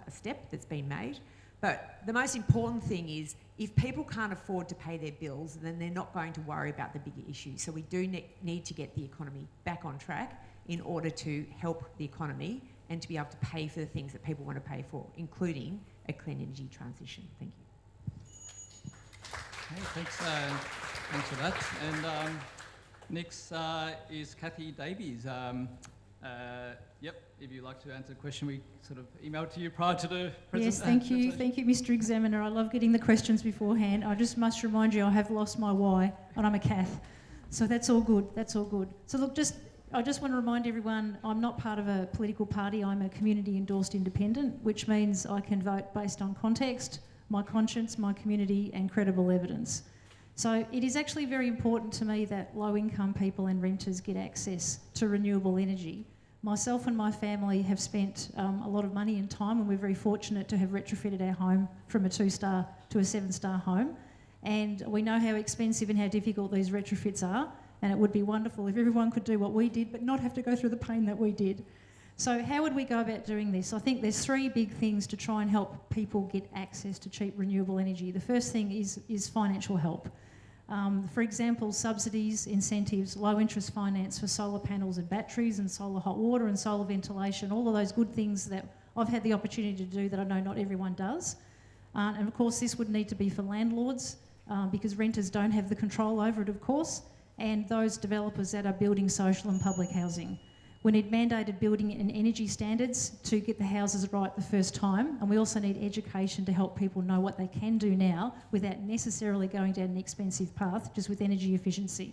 step that's been made. But the most important thing is, if people can't afford to pay their bills, then they're not going to worry about the bigger issues. So we do need to get the economy back on track in order to help the economy and to be able to pay for the things that people want to pay for, including a clean energy transition. Thank you. Okay, thanks for that. And next is Kath Davies. If you'd like to answer the question we sort of emailed to you prior to the presentation. Yes, thank you. Thank you, Mr. Examiner. I love getting the questions beforehand. I just must remind you I have lost my Y, and I'm a Kath. So that's all good. That's all good. So look, I just want to remind everyone, I'm not part of a political party. I'm a community-endorsed independent, which means I can vote based on context, my conscience, my community, and credible evidence. So it is actually very important to me that low-income people and renters get access to renewable energy. Myself and my family have spent a lot of money and time, and we're very fortunate to have retrofitted our home from a 2-star to a 7-star home. And we know how expensive and how difficult these retrofits are, and it would be wonderful if everyone could do what we did but not have to go through the pain that we did. So how would we go about doing this? I think there's 3 big things to try and help people get access to cheap renewable energy. The first thing is financial help. For example, subsidies, incentives, low interest finance for solar panels and batteries, and solar hot water and solar ventilation, all of those good things that I've had the opportunity to do that I know not everyone does. And of course this would need to be for landlords because renters don't have the control over it, of course, and those developers that are building social and public housing. We need mandated building and energy standards to get the houses right the first time, and we also need education to help people know what they can do now without necessarily going down an expensive path, just with energy efficiency.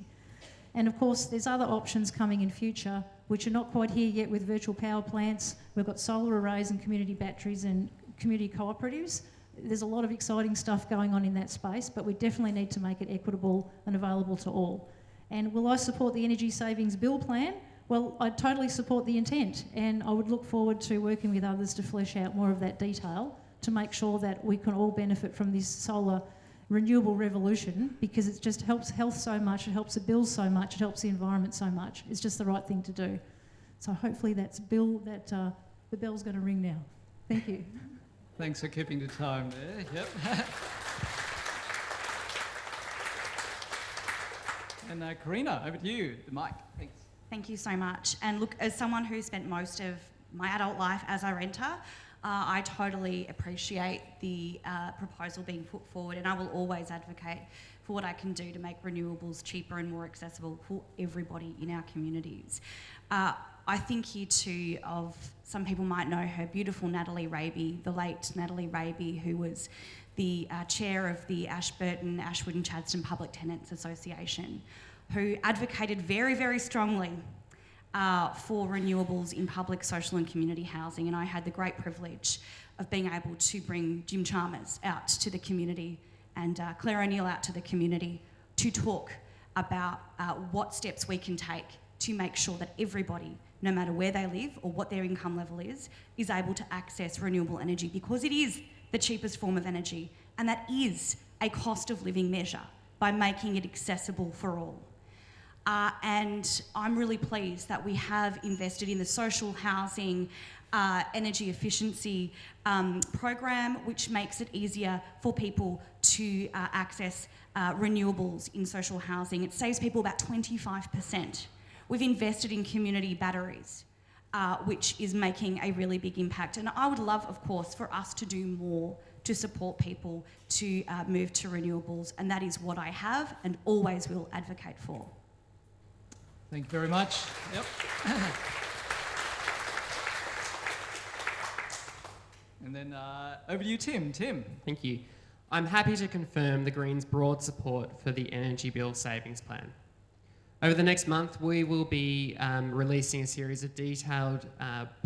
And of course, there's other options coming in future which are not quite here yet with virtual power plants. We've got solar arrays and community batteries and community cooperatives. There's a lot of exciting stuff going on in that space, but we definitely need to make it equitable and available to all. And will I support the energy savings bill plan? Well, I totally support the intent, and I would look forward to working with others to flesh out more of that detail to make sure that we can all benefit from this solar renewable revolution, because it just helps health so much, it helps the bills so much, it helps the environment so much. It's just the right thing to do. So hopefully the bell's going to ring now. Thank you. Thanks for keeping the time there. Yep. And Carina, over to you, the mic. Thanks. Thank you so much. And look, as someone who spent most of my adult life as a renter, I totally appreciate the proposal being put forward, and I will always advocate for what I can do to make renewables cheaper and more accessible for everybody in our communities. I think here too of, some people might know her, beautiful Natalie Raby, the late Natalie Raby, who was the chair of the Ashburton, Ashwood and Chadstone Public Tenants Association, who advocated very, very strongly for renewables in public, social and community housing. And I had the great privilege of being able to bring Jim Chalmers out to the community and Claire O'Neill out to the community to talk about what steps we can take to make sure that everybody, no matter where they live or what their income level is able to access renewable energy, because it is the cheapest form of energy, and that is a cost of living measure by making it accessible for all. And I'm really pleased that we have invested in the social housing energy efficiency program, which makes it easier for people to access renewables in social housing. It saves people about 25%. We've invested in community batteries, which is making a really big impact. And I would love, of course, for us to do more to support people to move to renewables, and that is what I have and always will advocate for. Thank you very much. Yep. And then over to you, Tim. Tim. Thank you. I'm happy to confirm the Greens' broad support for the Energy Bill Savings Plan. Over the next month, we will be releasing a series of detailed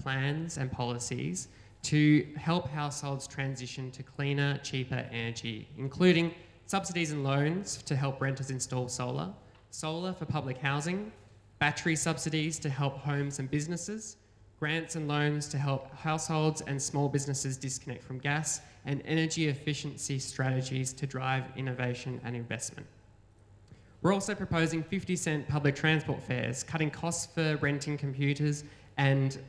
plans and policies to help households transition to cleaner, cheaper energy, including subsidies and loans to help renters install solar, solar for public housing, battery subsidies to help homes and businesses, grants and loans to help households and small businesses disconnect from gas, and energy efficiency strategies to drive innovation and investment. We're also proposing 50-cent public transport fares, cutting costs for renting computers and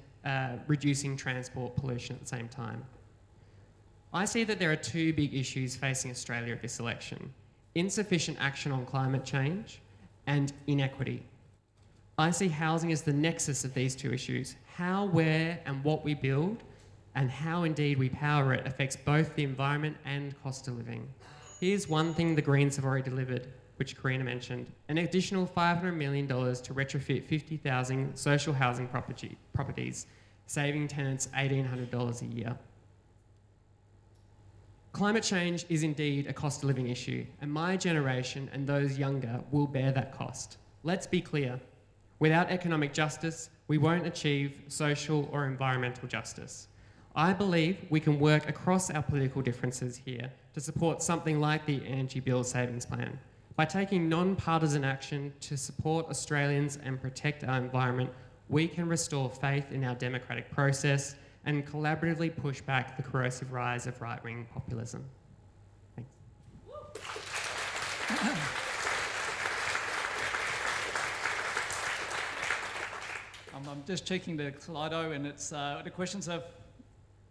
reducing transport pollution at the same time. I see that there are two big issues facing Australia at this election: insufficient action on climate change and inequity. I see housing as the nexus of these two issues. How, where and what we build, and how indeed we power it, affects both the environment and cost of living. Here's one thing the Greens have already delivered, which Carina mentioned: an additional $500 million to retrofit 50,000 social housing properties, saving tenants $1,800 a year. Climate change is indeed a cost of living issue, and my generation and those younger will bear that cost. Let's be clear. Without economic justice, we won't achieve social or environmental justice. I believe we can work across our political differences here to support something like the Energy Bill Savings Plan. By taking non-partisan action to support Australians and protect our environment, we can restore faith in our democratic process and collaboratively push back the corrosive rise of right-wing populism. Thanks. I'm just checking the Slido, and it's the questions have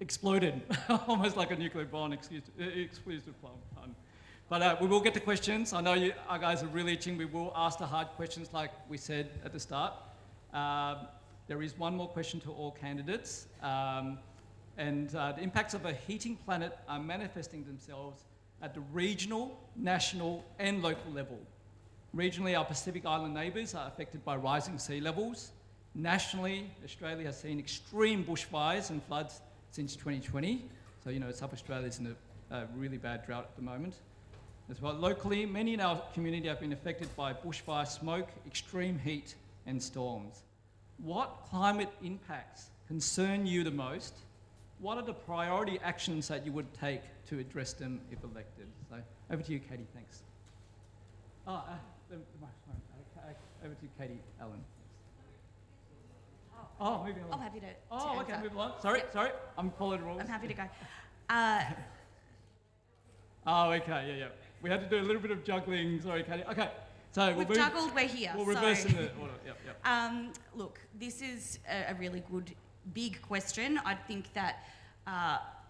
exploded, almost like a nuclear bomb, explosive pun. But we will get to questions. I know you guys are really itching. We will ask the hard questions like we said at the start. There is one more question to all candidates. The impacts of a heating planet are manifesting themselves at the regional, national and local level. Regionally, our Pacific Island neighbours are affected by rising sea levels. Nationally, Australia has seen extreme bushfires and floods since 2020. So, South Australia is in a really bad drought at the moment. As well, locally, many in our community have been affected by bushfire smoke, extreme heat and storms. What climate impacts concern you the most? What are the priority actions that you would take to address them if elected? So over to you, Katie, thanks. The microphone. Over to Katie Allen. Moving on. I'm happy to Okay, answer. move along. Sorry, I'm following rules. I'm happy to go. Okay, yeah. We had to do a little bit of juggling. Sorry, Katie. Okay, so We've juggled, we're here. We'll so- reverse in the order. Yep. Look, this is a really good, big question. I think that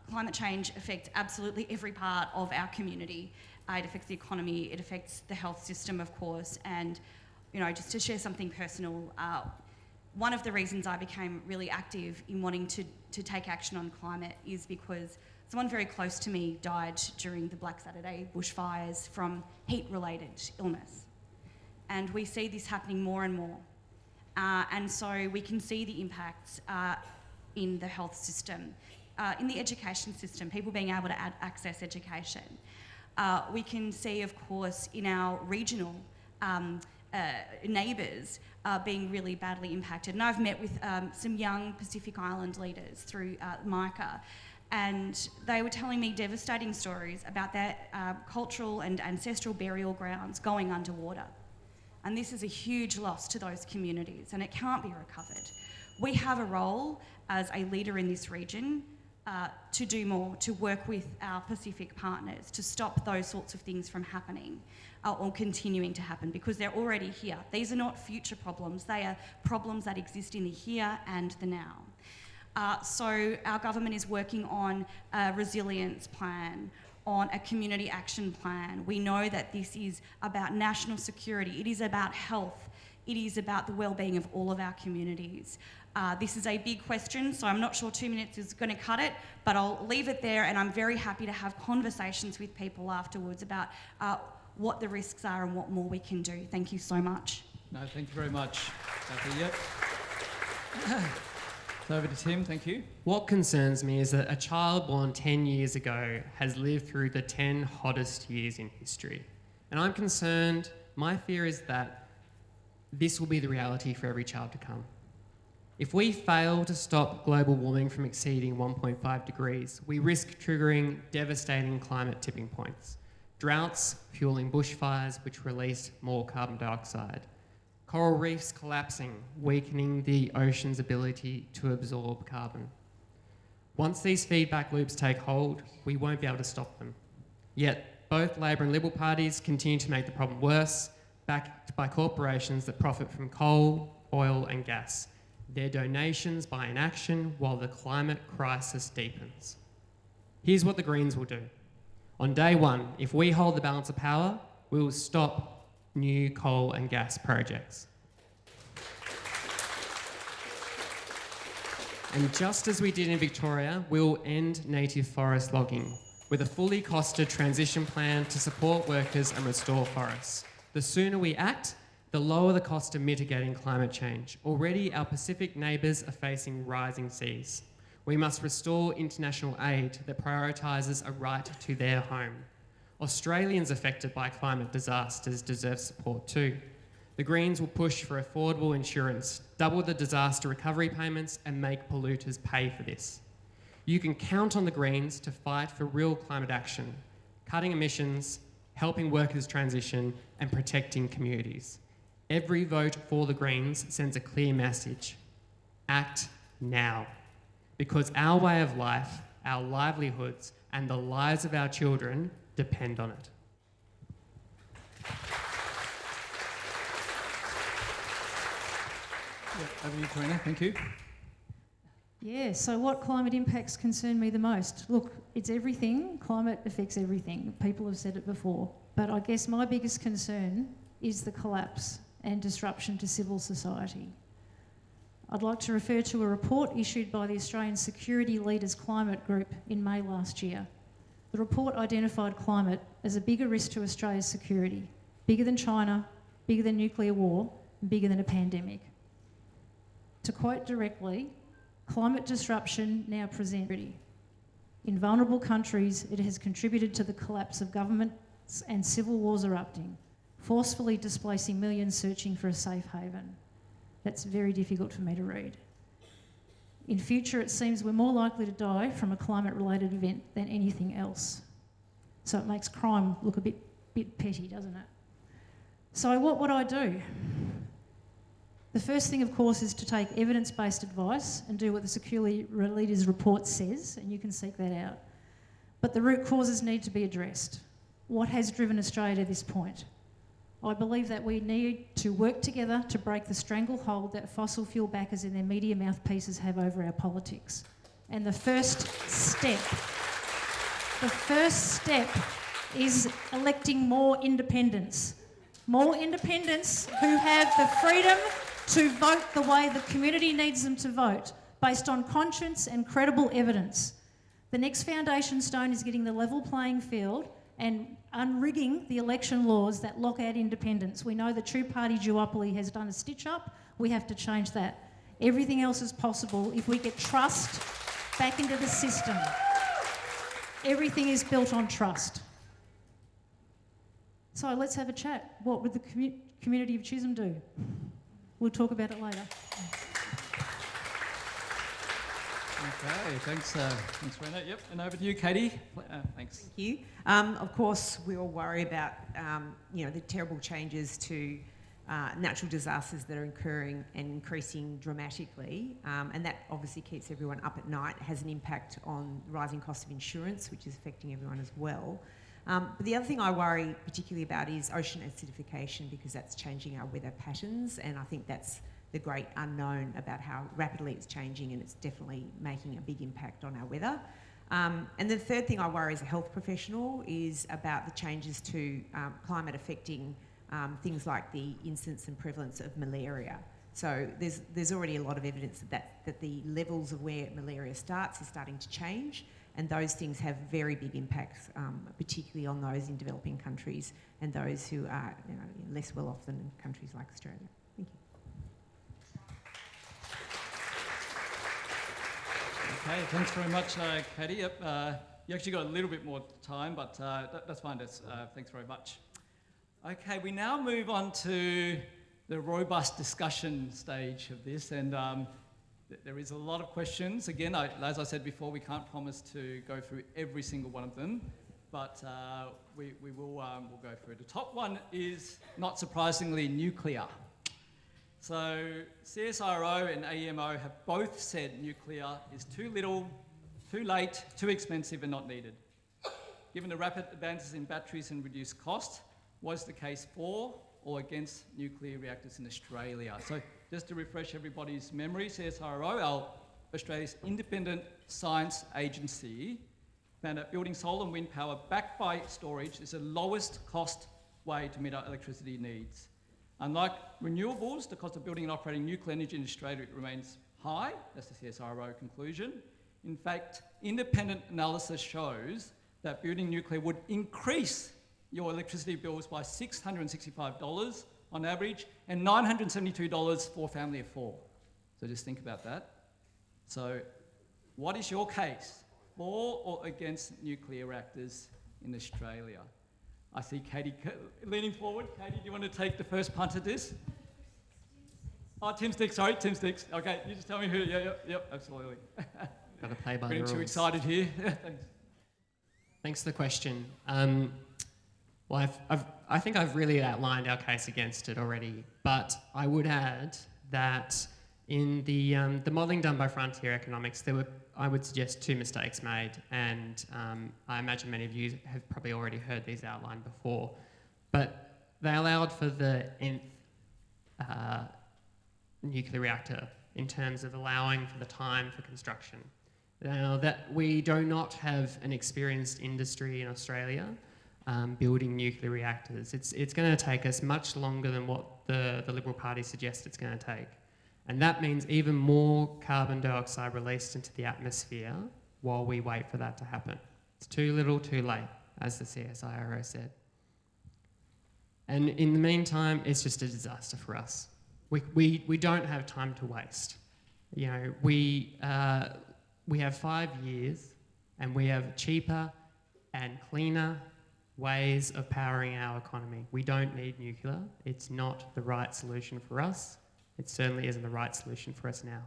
climate change affects absolutely every part of our community. It affects the economy, it affects the health system, of course, and, just to share something personal, one of the reasons I became really active in wanting to take action on climate is because someone very close to me died during the Black Saturday bushfires from heat-related illness. And we see this happening more and more. And so we can see the impacts in the health system, in the education system, people being able to access education. We can see, of course, in our regional neighbours being really badly impacted. And I've met with some young Pacific Island leaders through MICA, and they were telling me devastating stories about their cultural and ancestral burial grounds going underwater. And this is a huge loss to those communities, and it can't be recovered. We have a role as a leader in this region to do more, to work with our Pacific partners to stop those sorts of things from happening or continuing to happen, because they're already here. These are not future problems, they are problems that exist in the here and the now. So our government is working on a resilience plan, on a community action plan. We know that this is about national security, it is about health, it is about the well-being of all of our communities. This is a big question, so I'm not sure 2 minutes is going to cut it, but I'll leave it there, and I'm very happy to have conversations with people afterwards about what the risks are and what more we can do. Thank you so much. No, thank you very much, Kathy. Yep. So over to Tim, thank you. What concerns me is that a child born 10 years ago has lived through the 10 hottest years in history. And I'm concerned, my fear is that this will be the reality for every child to come. If we fail to stop global warming from exceeding 1.5 degrees, we risk triggering devastating climate tipping points. Droughts fueling bushfires, which release more carbon dioxide. Coral reefs collapsing, weakening the ocean's ability to absorb carbon. Once these feedback loops take hold, we won't be able to stop them. Yet, both Labor and Liberal parties continue to make the problem worse, backed by corporations that profit from coal, oil and gas. Their donations buy inaction while the climate crisis deepens. Here's what the Greens will do. On day one, if we hold the balance of power, we will stop new coal and gas projects. And just as we did in Victoria, we'll end native forest logging with a fully costed transition plan to support workers and restore forests. The sooner we act, the lower the cost of mitigating climate change. Already, our Pacific neighbours are facing rising seas. We must restore international aid that prioritises a right to their home. Australians affected by climate disasters deserve support too. The Greens will push for affordable insurance, double the disaster recovery payments, and make polluters pay for this. You can count on the Greens to fight for real climate action, cutting emissions, helping workers transition, and protecting communities. Every vote for the Greens sends a clear message. Act now. Because our way of life, our livelihoods, and the lives of our children depend on it. Over to you, Carina. Thank you. Yeah, so what climate impacts concern me the most? Look, it's everything. Climate affects everything. People have said it before. But I guess my biggest concern is the collapse and disruption to civil society. I'd like to refer to a report issued by the Australian Security Leaders Climate Group in May last year. The report identified climate as a bigger risk to Australia's security, bigger than China, bigger than nuclear war, and bigger than a pandemic. To quote directly, climate disruption now presents. In vulnerable countries, it has contributed to the collapse of governments and civil wars erupting, forcefully displacing millions searching for a safe haven. That's very difficult for me to read. In future, it seems we're more likely to die from a climate-related event than anything else. So it makes crime look a bit petty, doesn't it? So what would I do? The first thing, of course, is to take evidence-based advice and do what the Security Leaders Report says, and you can seek that out. But the root causes need to be addressed. What has driven Australia to this point? I believe that we need to work together to break the stranglehold that fossil fuel backers and their media mouthpieces have over our politics. And the first step is electing more independents. More independents who have the freedom to vote the way the community needs them to vote, based on conscience and credible evidence. The next foundation stone is getting the level playing field and unrigging the election laws that lock out independents. We know the two-party duopoly has done a stitch up. We have to change that. Everything else is possible if we get trust back into the system. Everything is built on trust. So let's have a chat. What would the community of Chisholm do? We'll talk about it later. Okay, thanks, Rena. Yep, and over to you, Katie. Thanks. Thank you. Of course, we all worry about the terrible changes to natural disasters that are occurring and increasing dramatically, and that obviously keeps everyone up at night. It has an impact on rising cost of insurance, which is affecting everyone as well. But the other thing I worry particularly about is ocean acidification, because that's changing our weather patterns, and I think that's the great unknown about how rapidly it's changing, and it's definitely making a big impact on our weather. And the third thing I worry as a health professional is about the changes to climate affecting things like the incidence and prevalence of malaria. So there's already a lot of evidence that the levels of where malaria starts is starting to change, and those things have very big impacts, particularly on those in developing countries and those who are less well off than countries like Australia. Thank you. Okay, thanks very much, Katie. Yep, you actually got a little bit more time, but that's fine. Thanks very much. Okay, we now move on to the robust discussion stage of this, and there is a lot of questions. Again, as I said before, we can't promise to go through every single one of them, but we will we'll go through. The top one is, not surprisingly, nuclear. So CSIRO and AEMO have both said nuclear is too little, too late, too expensive and not needed. Given the rapid advances in batteries and reduced cost, was the case for or against nuclear reactors in Australia? So just to refresh everybody's memory, CSIRO, Australia's independent science agency, found that building solar and wind power backed by storage is the lowest cost way to meet our electricity needs. Unlike renewables, the cost of building and operating nuclear energy in Australia remains high. That's the CSIRO conclusion. In fact, independent analysis shows that building nuclear would increase your electricity bills by $665 on average and $972 for a family of four. So just think about that. So what is your case for or against nuclear reactors in Australia? I see Katie leaning forward. Katie, do you want to take the first punt at this? Oh, Tim Sticks, sorry, Tim Sticks. Okay, you just tell me who. Yep, absolutely. Got to play by the Getting rules. too excited here. Thanks. Thanks for the question. Well, I think I've really outlined our case against it already, but I would add that in the modelling done by Frontier Economics, there were, I would suggest, two mistakes made, and I imagine many of you have probably already heard these outlined before, but they allowed for the nth nuclear reactor in terms of allowing for the time for construction. Now, that we do not have an experienced industry in Australia building nuclear reactors. It's going to take us much longer than what the Liberal Party suggests it's going to take. And that means even more carbon dioxide released into the atmosphere while we wait for that to happen. It's too little, too late, as the CSIRO said. And in the meantime, it's just a disaster for us. We don't have time to waste. You know, we have 5 years, and we have cheaper and cleaner ways of powering our economy. We don't need nuclear. It's not the right solution for us. It certainly isn't the right solution for us now.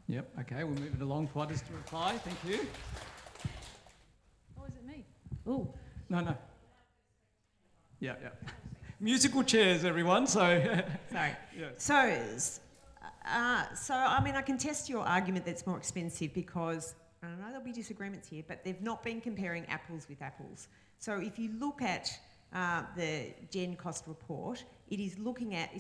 Yep, okay, we'll move it along. Others to reply, thank you. Oh, is it me? Oh. No. Yeah. Musical chairs, everyone, so... Sorry. Yes. So, I mean, I can test your argument that it's more expensive because, I don't know, there'll be disagreements here, but they've not been comparing apples with apples. So if you look at the Gen Cost report, it is looking at,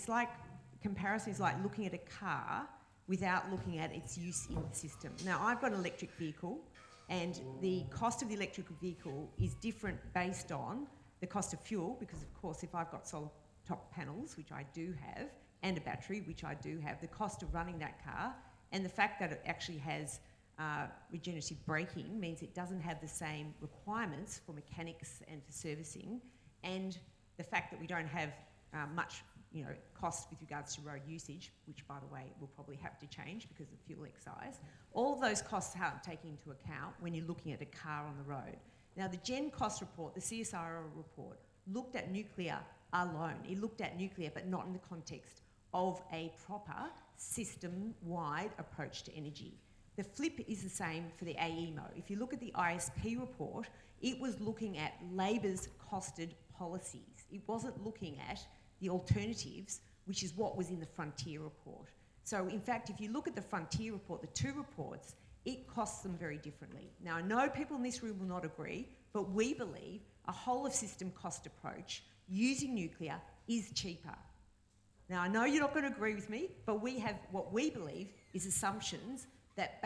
comparison is like looking at a car without looking at its use in the system. Now, I've got an electric vehicle, and the cost of the electric vehicle is different based on the cost of fuel, because of course if I've got solar top panels, which I do have, and a battery, which I do have, the cost of running that car, and the fact that it actually has regenerative braking means it doesn't have the same requirements for mechanics and for servicing, and the fact that we don't have much cost with regards to road usage, which by the way will probably have to change because of fuel excise. All of those costs aren't taken into account when you're looking at a car on the road. Now the Gen Cost report, the CSIRO report, looked at nuclear alone. It looked at nuclear but not in the context of a proper system-wide approach to energy. The flip is the same for the AEMO. If you look at the ISP report, it was looking at Labor's costed policies. It wasn't looking at the alternatives, which is what was in the Frontier report. So in fact, if you look at the Frontier report, the two reports, it costs them very differently. Now I know people in this room will not agree, but we believe a whole of system cost approach using nuclear is cheaper. Now I know you're not going to agree with me, but we have what we believe is assumptions that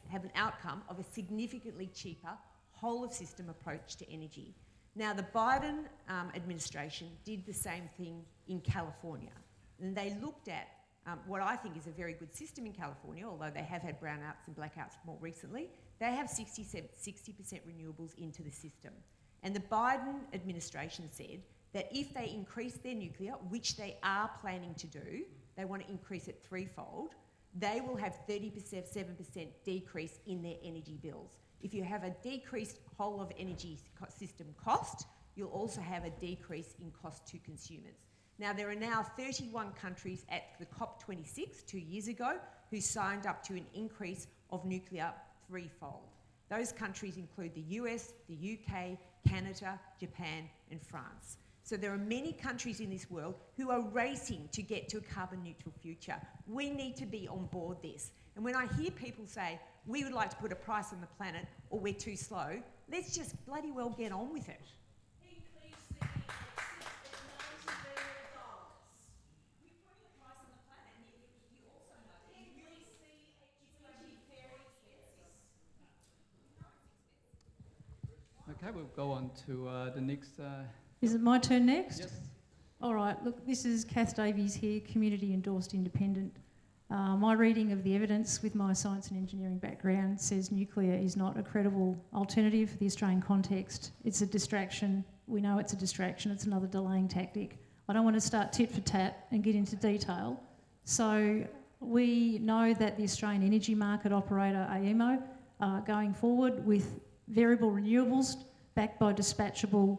have an outcome of a significantly cheaper whole of system approach to energy. Now the Biden administration did the same thing in California, and they looked at what I think is a very good system in California, although they have had brownouts and blackouts more recently. They have 60% renewables into the system. And the Biden administration said that if they increase their nuclear, which they are planning to do, they want to increase it threefold, they will have 37% decrease in their energy bills. If you have a decreased whole of energy system cost, you'll also have a decrease in cost to consumers. Now, there are now 31 countries at the COP26 2 years ago who signed up to an increase of nuclear threefold. Those countries include the US, the UK, Canada, Japan, and France. So there are many countries in this world who are racing to get to a carbon neutral future. We need to be on board this. And when I hear people say, we would like to put a price on the planet or we're too slow, let's just bloody well get on with it. Okay, we'll go on to the next... Is it my turn next? Yes. All right, look, this is Kath Davies here, community endorsed independent. My reading of the evidence with my science and engineering background says nuclear is not a credible alternative for the Australian context. It's a distraction. We know it's a distraction. It's another delaying tactic. I don't want to start tit for tat and get into detail. So we know that the Australian Energy Market Operator, AEMO, going forward with variable renewables backed by dispatchable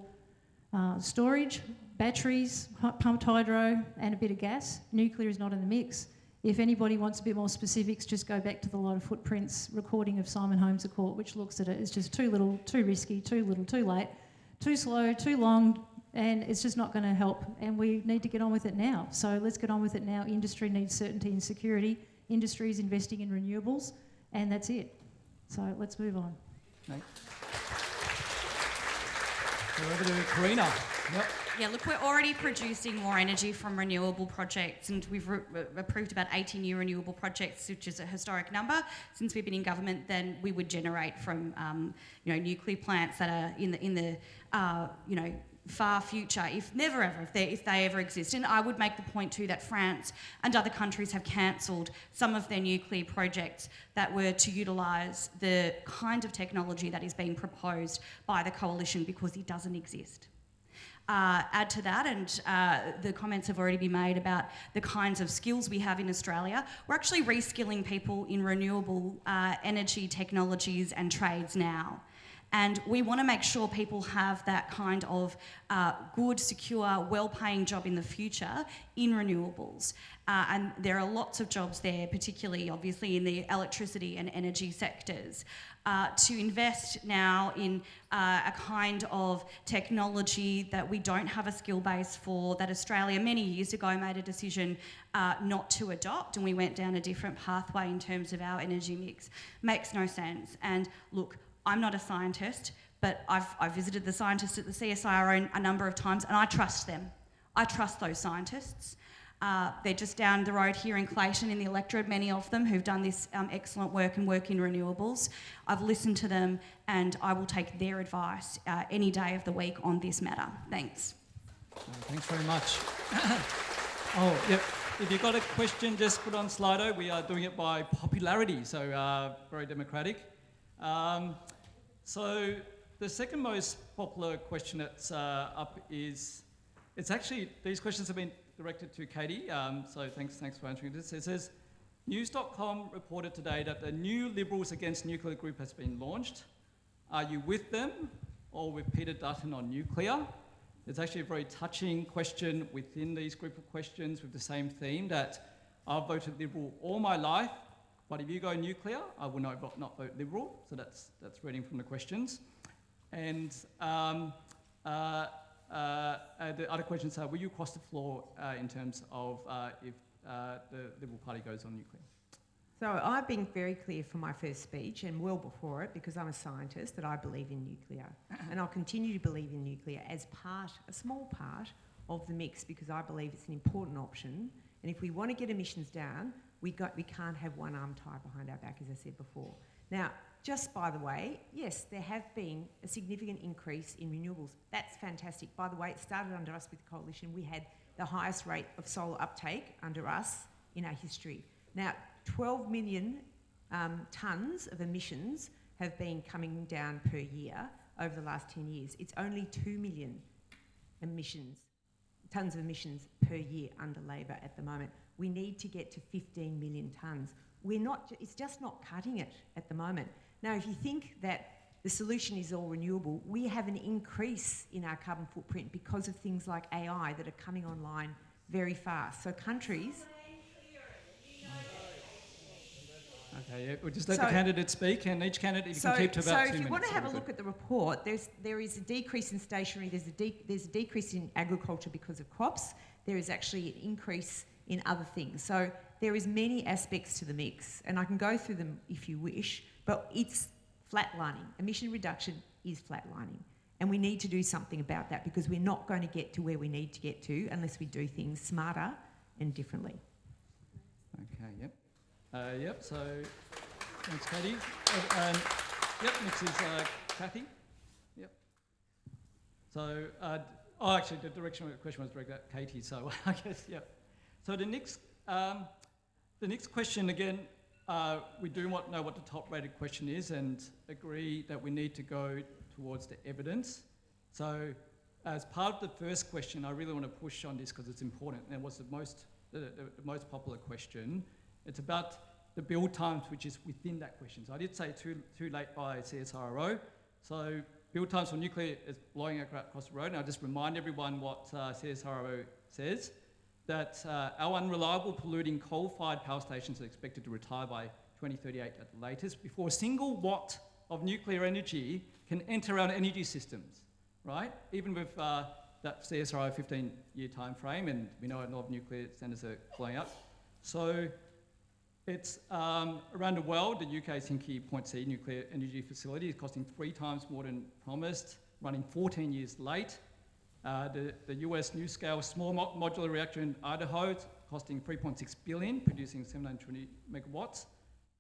storage, batteries, pumped hydro and a bit of gas. Nuclear is not in the mix. If anybody wants a bit more specifics, just go back to the Lot of Footprints recording of Simon Holmes à Court, which looks at it as just too little, too risky, too little, too late, too slow, too long, and it's just not going to help. And we need to get on with it now. So let's get on with it now. Industry needs certainty and security. Industry is investing in renewables, and that's it. So let's move on. Thanks. Over to Carina. Yep. Yeah, look, we're already producing more energy from renewable projects, and we've approved about 80 new renewable projects, which is a historic number since we've been in government, than we would generate from, nuclear plants that are in the far future, if they ever exist. And I would make the point too that France and other countries have cancelled some of their nuclear projects that were to utilise the kind of technology that is being proposed by the coalition because it doesn't exist. add to that, and the comments have already been made about the kinds of skills we have in Australia. We're actually reskilling people in renewable energy technologies and trades now. And we want to make sure people have that kind of good, secure, well-paying job in the future in renewables. And there are lots of jobs there, particularly obviously in the electricity and energy sectors. To invest now in a kind of technology that we don't have a skill base for, that Australia many years ago made a decision not to adopt, and we went down a different pathway in terms of our energy mix, makes no sense. And look, I'm not a scientist, but I've visited the scientists at the CSIRO a number of times, and I trust them. I trust those scientists. They're just down the road here in Clayton in the electorate, many of them who've done this excellent work and work in renewables. I've listened to them, and I will take their advice any day of the week on this matter. Thanks. Thanks very much. Oh, yep. If you've got a question, just put on Slido. We are doing it by popularity, so very democratic. So the second most popular question that's up is, it's actually, these questions have been directed to Katie, so thanks for answering this. It says, news.com reported today that the new Liberals Against Nuclear group has been launched. Are you with them or with Peter Dutton on nuclear? It's actually a very touching question within these group of questions with the same theme, that I've voted Liberal all my life, but if you go nuclear, I will not vote Liberal. So that's reading from the questions. And the other questions are, will you cross the floor in terms of if the Liberal Party goes on nuclear? So I've been very clear from my first speech, and well before it, because I'm a scientist, that I believe in nuclear. And I'll continue to believe in nuclear as a small part of the mix, because I believe it's an important option. And if we want to get emissions down, we can't have one arm tied behind our back, as I said before. Now, just by the way, yes, there have been a significant increase in renewables. That's fantastic. By the way, it started under us with the coalition. We had the highest rate of solar uptake under us in our history. Now, 12 million tonnes of emissions have been coming down per year over the last 10 years. It's only 2 million tonnes of emissions per year under Labor at the moment. We need to get to 15 million tonnes. It's just not cutting it at the moment. Now, if you think that the solution is all renewable, we have an increase in our carbon footprint because of things like AI that are coming online very fast. So countries... Okay, yeah, we'll just let the candidates speak, and each candidate you can keep to about 2 minutes. So if you want to have a look at the report, there is a decrease in stationery, there's a decrease in agriculture because of crops, there is actually an increase in other things. So there is many aspects to the mix, and I can go through them if you wish, but it's flatlining. Emission reduction is flatlining, and we need to do something about that, because we're not going to get to where we need to get to unless we do things smarter and differently. Okay, yep. Yep, so thanks, Katie. Yep, next is Kathy. Yep. So, actually, the direction of the question was directed at Katie, so I guess, yep. So the next question, again, we do want to know what the top-rated question is and agree that we need to go towards the evidence. So, as part of the first question, I really want to push on this because it's important, and it was the most popular question. It's about the build times, which is within that question. So I did say too late by CSIRO. So build times for nuclear is blowing across the road. And I'll just remind everyone what CSIRO says, that our unreliable polluting coal-fired power stations are expected to retire by 2038 at the latest, before a single watt of nuclear energy can enter our energy systems, right? Even with that CSIRO 15-year time frame, and we know a lot of nuclear centres are blowing up. So it's around the world, the UK's Hinkley Point C nuclear energy facility is costing 3 times more than promised, running 14 years late. The US NuScale small modular reactor in Idaho is costing $3.6 billion, producing 720 megawatts.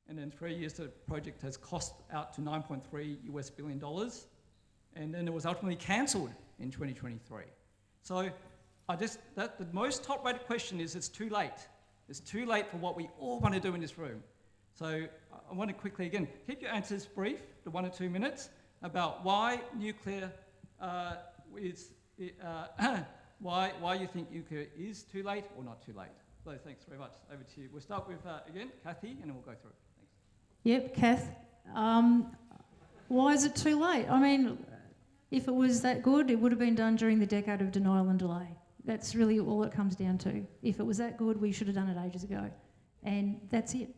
And then 3 years the project has cost out to $9.3 billion. And then it was ultimately cancelled in 2023. So the most top-rated question is, it's too late. It's too late for what we all want to do in this room. So I want to quickly, again, keep your answers brief, the 1 or 2 minutes, about why nuclear is why you think nuclear is too late or not too late. So thanks very much. Over to you. We'll start with, again, Kathy, and then we'll go through. Thanks. Yep, Kath. Why is it too late? I mean, if it was that good, it would have been done during the decade of denial and delay. That's really all it comes down to. If it was that good, we should have done it ages ago. And that's it.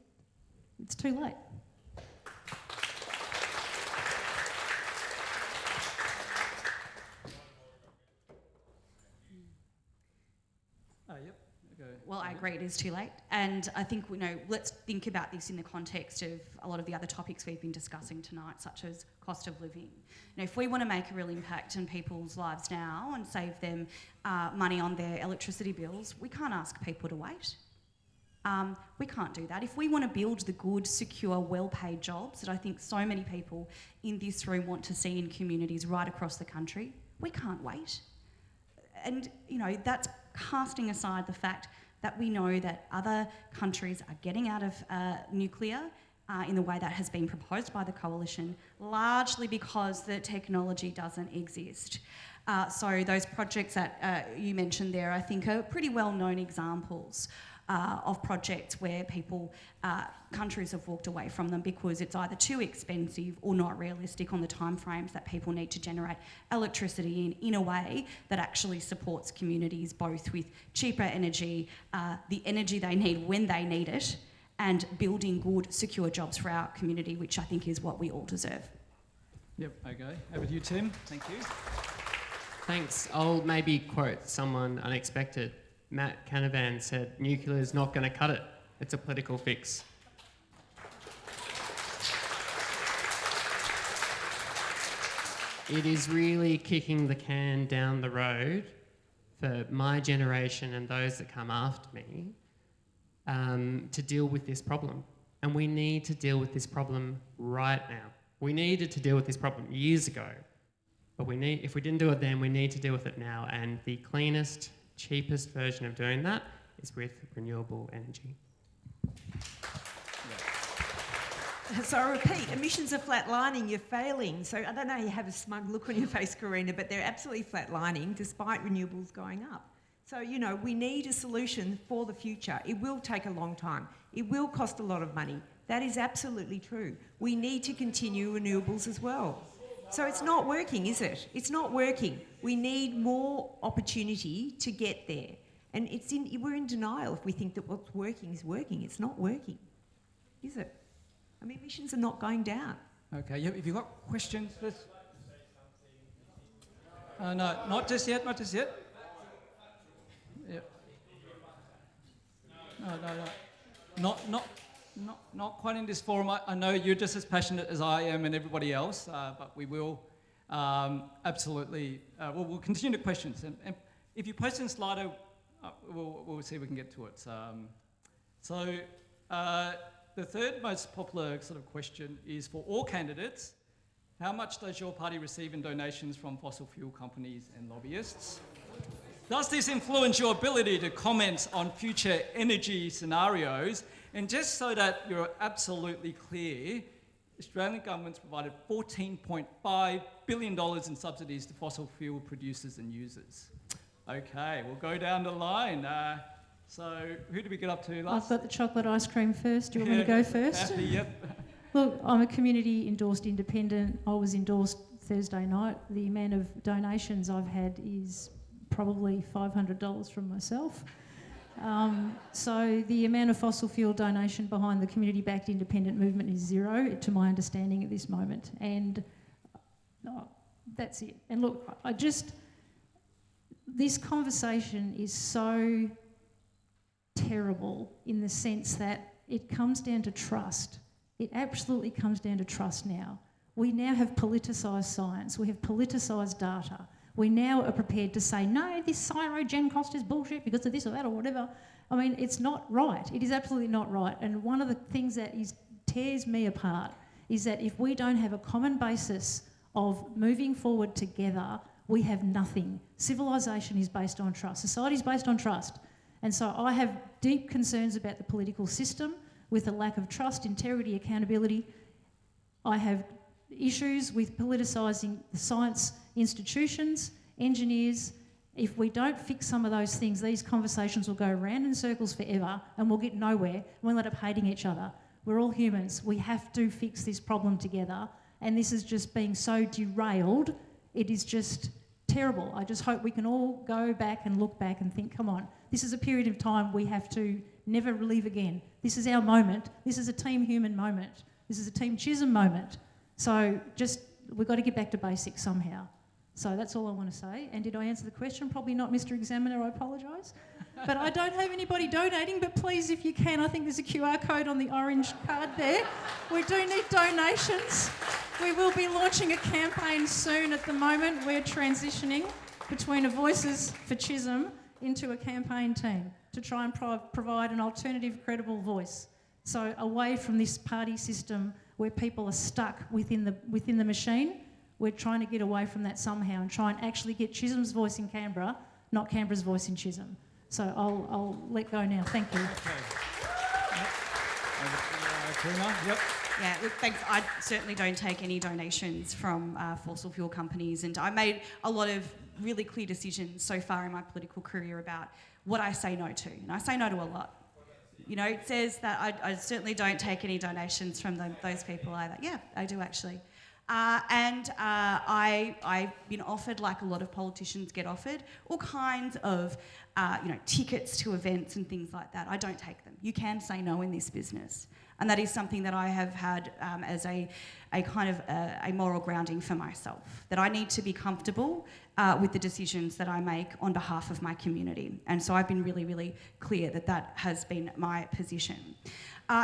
It's too late. Yep. Okay. Well, I agree it is too late. And I think, let's think about this in the context of a lot of the other topics we've been discussing tonight, such as cost of living. If we want to make a real impact in people's lives now and save them money on their electricity bills, we can't ask people to wait. We can't do that. If we want to build the good, secure, well-paid jobs that I think so many people in this room want to see in communities right across the country, we can't wait. And, that's casting aside the fact that we know that other countries are getting out of nuclear in the way that has been proposed by the coalition, largely because the technology doesn't exist. So those projects that you mentioned there, I think, are pretty well-known examples of projects where countries have walked away from them because it's either too expensive or not realistic on the timeframes that people need to generate electricity in a way that actually supports communities both with cheaper energy, the energy they need when they need it, and building good, secure jobs for our community, which I think is what we all deserve. Yep, okay. Over to you, Tim. Thank you. Thanks. I'll maybe quote someone unexpected. Matt Canavan said, nuclear is not going to cut it. It's a political fix. It is really kicking the can down the road for my generation and those that come after me to deal with this problem. And we need to deal with this problem right now. We needed to deal with this problem years ago. But if we didn't do it then, we need to deal with it now. And the cleanest, cheapest version of doing that is with renewable energy. So I repeat, emissions are flatlining, you're failing. So I don't know, you have a smug look on your face, Carina, but they're absolutely flatlining despite renewables going up. So, we need a solution for the future. It will take a long time. It will cost a lot of money. That is absolutely true. We need to continue renewables as well. So it's not working, is it? It's not working. We need more opportunity to get there. And we're in denial if we think that what's working is working. It's not working, is it? I mean, emissions are not going down. Okay, yeah, if you've got questions, let's... no, not just yet, not just yet. Yep. No. Not quite in this forum. I know you're just as passionate as I am and everybody else, but we will absolutely... we'll continue the questions. And if you post in Slido, we'll see if we can get to it. The third most popular sort of question is for all candidates, how much does your party receive in donations from fossil fuel companies and lobbyists? Does this influence your ability to comment on future energy scenarios? And just so that you're absolutely clear, Australian government's provided $14.5 billion in subsidies to fossil fuel producers and users. Okay, we'll go down the line. So who did we get up to last? I've got the chocolate ice cream first. Do you want me to go first? Kathy, yep. Look, I'm a community endorsed independent. I was endorsed Thursday night. The amount of donations I've had is probably $500 from myself. So the amount of fossil fuel donation behind the community-backed independent movement is zero, to my understanding at this moment. And that's it. And look, this conversation is so terrible in the sense that it comes down to trust. It absolutely comes down to trust now. We now have politicised science. We have politicised data. We now are prepared to say, no, this cyro-gen cost is bullshit because of this or that or whatever. I mean, it's not right. It is absolutely not right. And one of the things that tears me apart is that if we don't have a common basis of moving forward together, we have nothing. Civilisation is based on trust. Society is based on trust. And so I have deep concerns about the political system with a lack of trust, integrity, accountability. I have issues with politicising the science institutions engineers. If we don't fix some of those things, these conversations will go round in circles forever and we'll get nowhere and we'll end up hating each other. We're all humans. We have to fix this problem together, and this is just being so derailed. It is just terrible. I just hope we can all go back and look back and think, come on, this is a period of time we have to never relive again. This is our moment. This is a Team Human moment. This is a Team Chisholm moment. So just, we've got to get back to basics somehow. So that's all I want to say. And did I answer the question? Probably not, Mr. Examiner, I apologise. But I don't have anybody donating, but please, if you can, I think there's a QR code on the orange card there. We do need donations. We will be launching a campaign soon. At the moment, we're transitioning between a Voices for Chisholm into a campaign team to try and provide an alternative, credible voice. So away from this party system where people are stuck within the machine, we're trying to get away from that somehow and try and actually get Chisholm's voice in Canberra, not Canberra's voice in Chisholm. So I'll let go now. Thank you. Okay. Yep. Over to Carina. Yep. Yeah, look, thanks. I certainly don't take any donations from fossil fuel companies, and I made a lot of really clear decisions so far in my political career about what I say no to, and I say no to a lot. You know, it says that I certainly don't take any donations from those people either. Yeah, I do actually. I've been offered, like a lot of politicians get offered, all kinds of tickets to events and things like that. I don't take them. You can say no in this business. And that is something that I have had as a kind of a moral grounding for myself, that I need to be comfortable with the decisions that I make on behalf of my community. And so I've been really, really clear that that has been my position.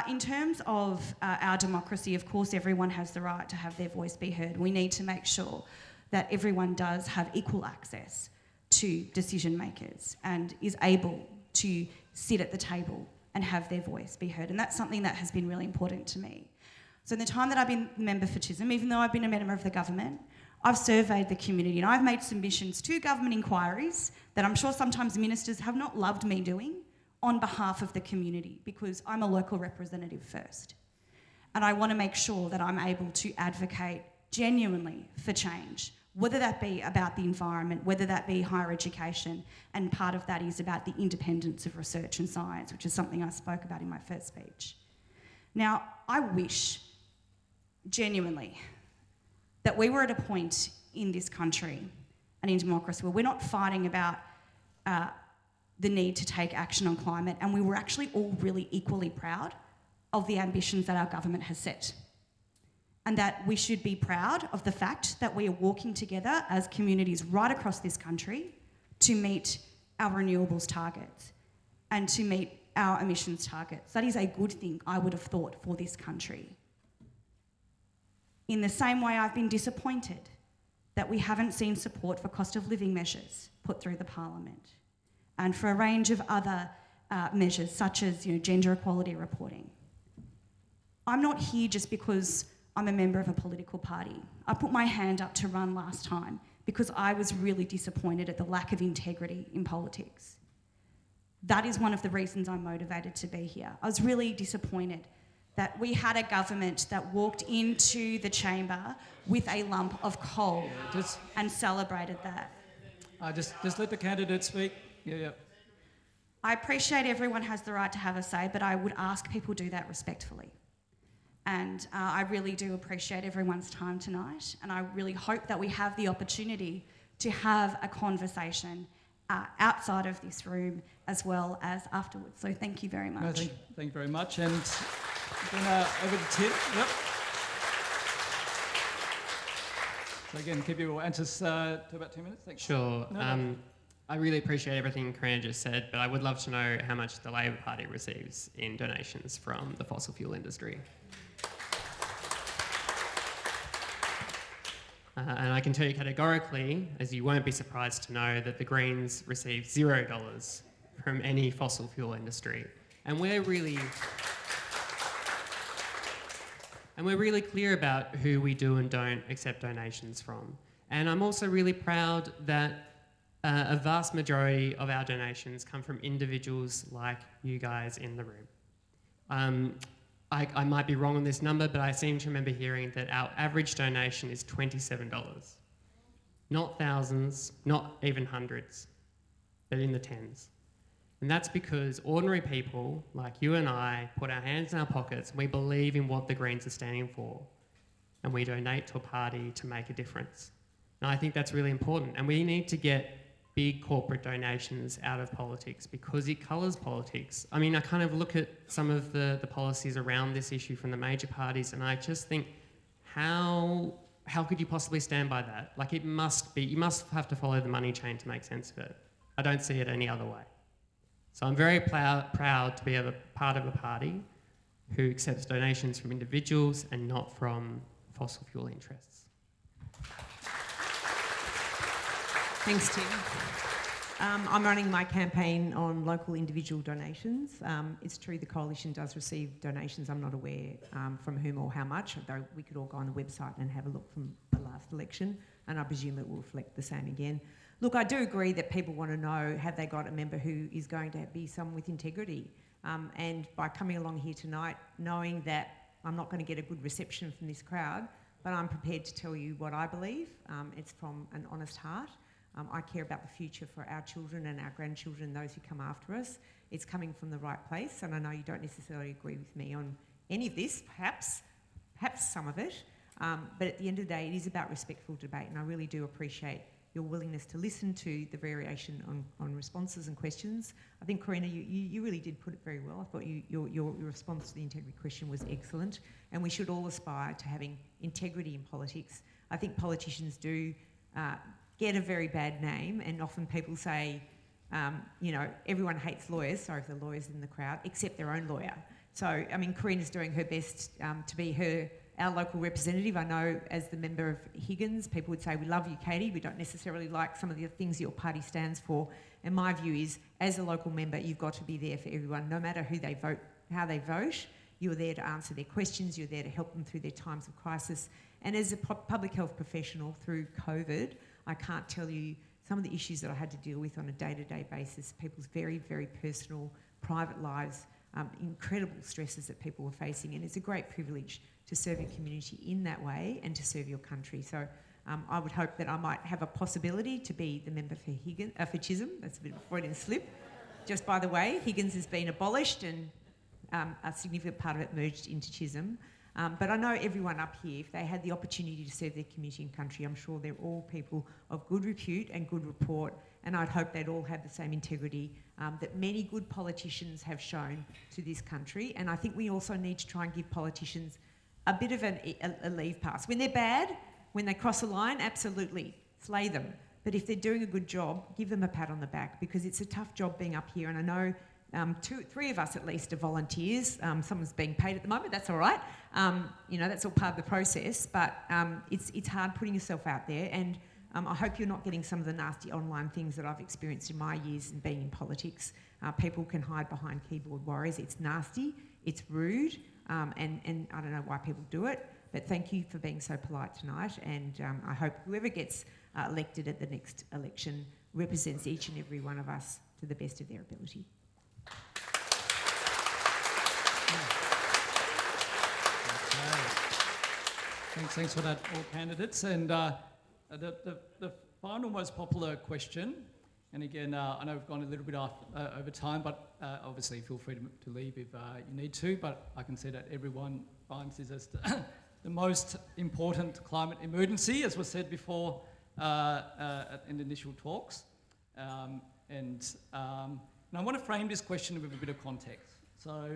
In terms of our democracy, of course, everyone has the right to have their voice be heard. We need to make sure that everyone does have equal access to decision makers and is able to sit at the table and have their voice be heard. And that's something that has been really important to me. So in the time that I've been a member for Chisholm, even though I've been a member of the government, I've surveyed the community and I've made submissions to government inquiries that I'm sure sometimes ministers have not loved me doing on behalf of the community, because I'm a local representative first. And I want to make sure that I'm able to advocate genuinely for change, whether that be about the environment, whether that be higher education, and part of that is about the independence of research and science, which is something I spoke about in my first speech. Now, I wish, genuinely, that we were at a point in this country and in democracy where we're not fighting about the need to take action on climate, and we were actually all really equally proud of the ambitions that our government has set. And that we should be proud of the fact that we are working together as communities right across this country to meet our renewables targets and to meet our emissions targets. That is a good thing, I would have thought, for this country. In the same way, I've been disappointed that we haven't seen support for cost of living measures put through the parliament, and for a range of other measures, such as gender equality reporting. I'm not here just because I'm a member of a political party. I put my hand up to run last time because I was really disappointed at the lack of integrity in politics. That is one of the reasons I'm motivated to be here. I was really disappointed that we had a government that walked into the chamber with a lump of coal and celebrated that. Just let the candidate speak. Yeah. I appreciate everyone has the right to have a say, but I would ask people do that respectfully. And I really do appreciate everyone's time tonight, and I really hope that we have the opportunity to have a conversation outside of this room as well as afterwards. So thank you very much. No, thank you very much. And then over to Tim. Yep. So again, keep your answers to about 2 minutes. Thanks. Sure. I really appreciate everything Carina just said, but I would love to know how much the Labor Party receives in donations from the fossil fuel industry. And I can tell you categorically, as you won't be surprised to know, that the Greens receive $0 from any fossil fuel industry. And we're really clear about who we do and don't accept donations from. And I'm also really proud that a vast majority of our donations come from individuals like you guys in the room. I might be wrong on this number, but I seem to remember hearing that our average donation is $27. Not thousands, not even hundreds, but in the tens. And that's because ordinary people like you and I put our hands in our pockets and we believe in what the Greens are standing for, and we donate to a party to make a difference. And I think that's really important. And we need to get big corporate donations out of politics because it colours politics. I mean, I kind of look at some of the policies around this issue from the major parties, and I just think, how could you possibly stand by that? Like, it must be, you must have to follow the money chain to make sense of it. I don't see it any other way. So I'm very proud to be a part of a party who accepts donations from individuals and not from fossil fuel interests. Thanks, Tim. I'm running my campaign on local individual donations. It's true the coalition does receive donations. I'm not aware from whom or how much, though we could all go on the website and have a look from the last election, and I presume it will reflect the same again. Look, I do agree that people want to know, have they got a member who is going to be someone with integrity? And by coming along here tonight, knowing that I'm not going to get a good reception from this crowd, but I'm prepared to tell you what I believe. It's from an honest heart. I care about the future for our children and our grandchildren, those who come after us. It's coming from the right place, and I know you don't necessarily agree with me on any of this, perhaps some of it, but at the end of the day, it is about respectful debate, and I really do appreciate your willingness to listen to the variation on responses and questions. I think, Carina, you really did put it very well. I thought your response to the integrity question was excellent, and we should all aspire to having integrity in politics. I think politicians do get a very bad name, and often people say, everyone hates lawyers, sorry if the lawyer's in the crowd, except their own lawyer. So, I mean, Carina's doing her best to be our local representative. I know as the member of Higgins, people would say, we love you, Katie, we don't necessarily like some of the things your party stands for. And my view is, as a local member, you've got to be there for everyone, no matter who they vote, how they vote. You're there to answer their questions, you're there to help them through their times of crisis. And as a public health professional through COVID, I can't tell you some of the issues that I had to deal with on a day-to-day basis, people's very, very personal, private lives, incredible stresses that people were facing, and it's a great privilege to serve your community in that way and to serve your country. So I would hope that I might have a possibility to be the member for Chisholm. That's a bit of a Freudian slip. Just by the way, Higgins has been abolished and a significant part of it merged into Chisholm. But I know everyone up here, if they had the opportunity to serve their community and country, I'm sure they're all people of good repute and good report, and I'd hope they'd all have the same integrity that many good politicians have shown to this country. And I think we also need to try and give politicians a bit of a leave pass. When they're bad, when they cross a line, absolutely, slay them. But if they're doing a good job, give them a pat on the back, because it's a tough job being up here, and I know three of us at least are volunteers. Someone's being paid at the moment, that's all right. That's all part of the process, but it's hard putting yourself out there, and I hope you're not getting some of the nasty online things that I've experienced in my years in being in politics. People can hide behind keyboard warriors. It's nasty, it's rude, and I don't know why people do it, but thank you for being so polite tonight, and I hope whoever gets elected at the next election represents each and every one of us to the best of their ability. Thanks for that, all candidates. And the final most popular question, and again, I know we've gone a little bit over time, but obviously feel free to leave if you need to, but I can see that everyone finds this as the most important climate emergency, as was said before in the initial talks. And I want to frame this question with a bit of context. So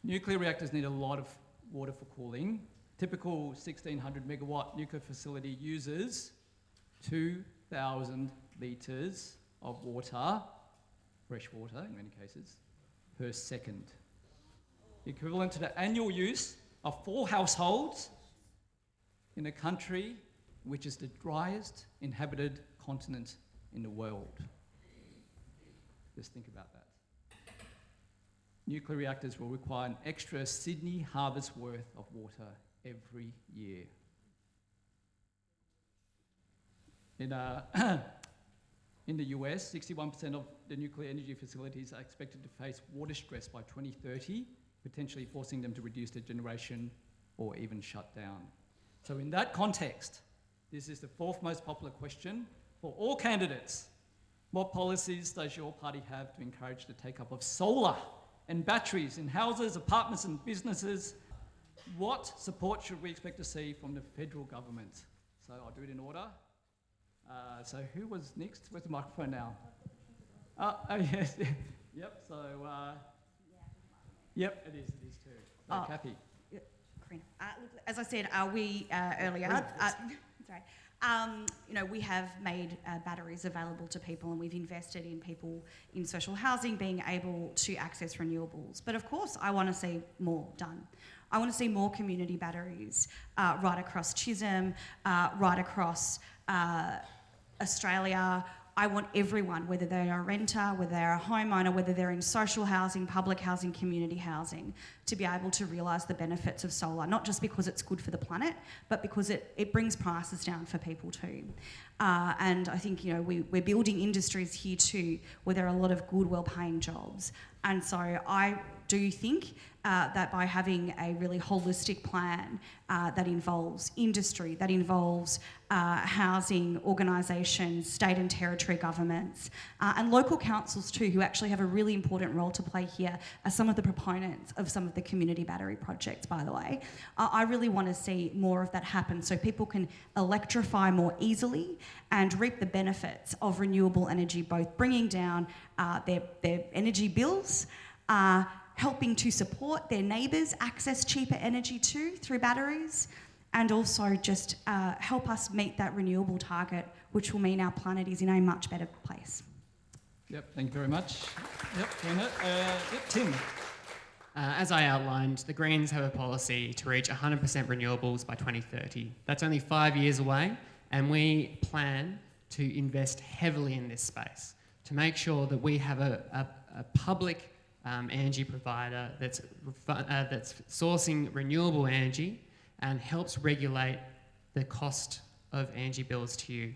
nuclear reactors need a lot of water for cooling. Typical 1,600 megawatt nuclear facility uses 2,000 litres of water, fresh water in many cases, per second. Equivalent to the annual use of 4 households in a country which is the driest inhabited continent in the world. Just think about that. Nuclear reactors will require an extra Sydney harvest worth of water every year. In the US, 61% of the nuclear energy facilities are expected to face water stress by 2030, potentially forcing them to reduce their generation or even shut down. So in that context, This is the fourth most popular question for all candidates. What policies does your party have to encourage the take-up of solar and batteries in houses, apartments and businesses? What support should we expect to see from the federal government? So I'll do it in order. So who was next? Where's the microphone now? Oh, yes. Yep, so... yep, it is too. So, Kathy. Carina. Look, as I said, we earlier... sorry. We have made batteries available to people, and we've invested in people in social housing being able to access renewables. But of course, I want to see more done. I want to see more community batteries right across Chisholm, right across Australia. I want everyone, whether they're a renter, whether they're a homeowner, whether they're in social housing, public housing, community housing, to be able to realise the benefits of solar, not just because it's good for the planet, but because it brings prices down for people too. And I think, we're building industries here too, where there are a lot of good, well-paying jobs. And so I do think that by having a really holistic plan that involves industry, that involves housing organisations, state and territory governments, and local councils too, who actually have a really important role to play here as some of the proponents of some of the community battery projects, by the way. I really want to see more of that happen so people can electrify more easily and reap the benefits of renewable energy, both bringing down their energy bills, helping to support their neighbours access cheaper energy too through batteries, and also just help us meet that renewable target, which will mean our planet is in a much better place. Yep, thank you very much. Yep, Carina. Tim. As I outlined, the Greens have a policy to reach 100% renewables by 2030. That's only 5 years away, and we plan to invest heavily in this space to make sure that we have a public energy provider that's sourcing renewable energy and helps regulate the cost of energy bills to you.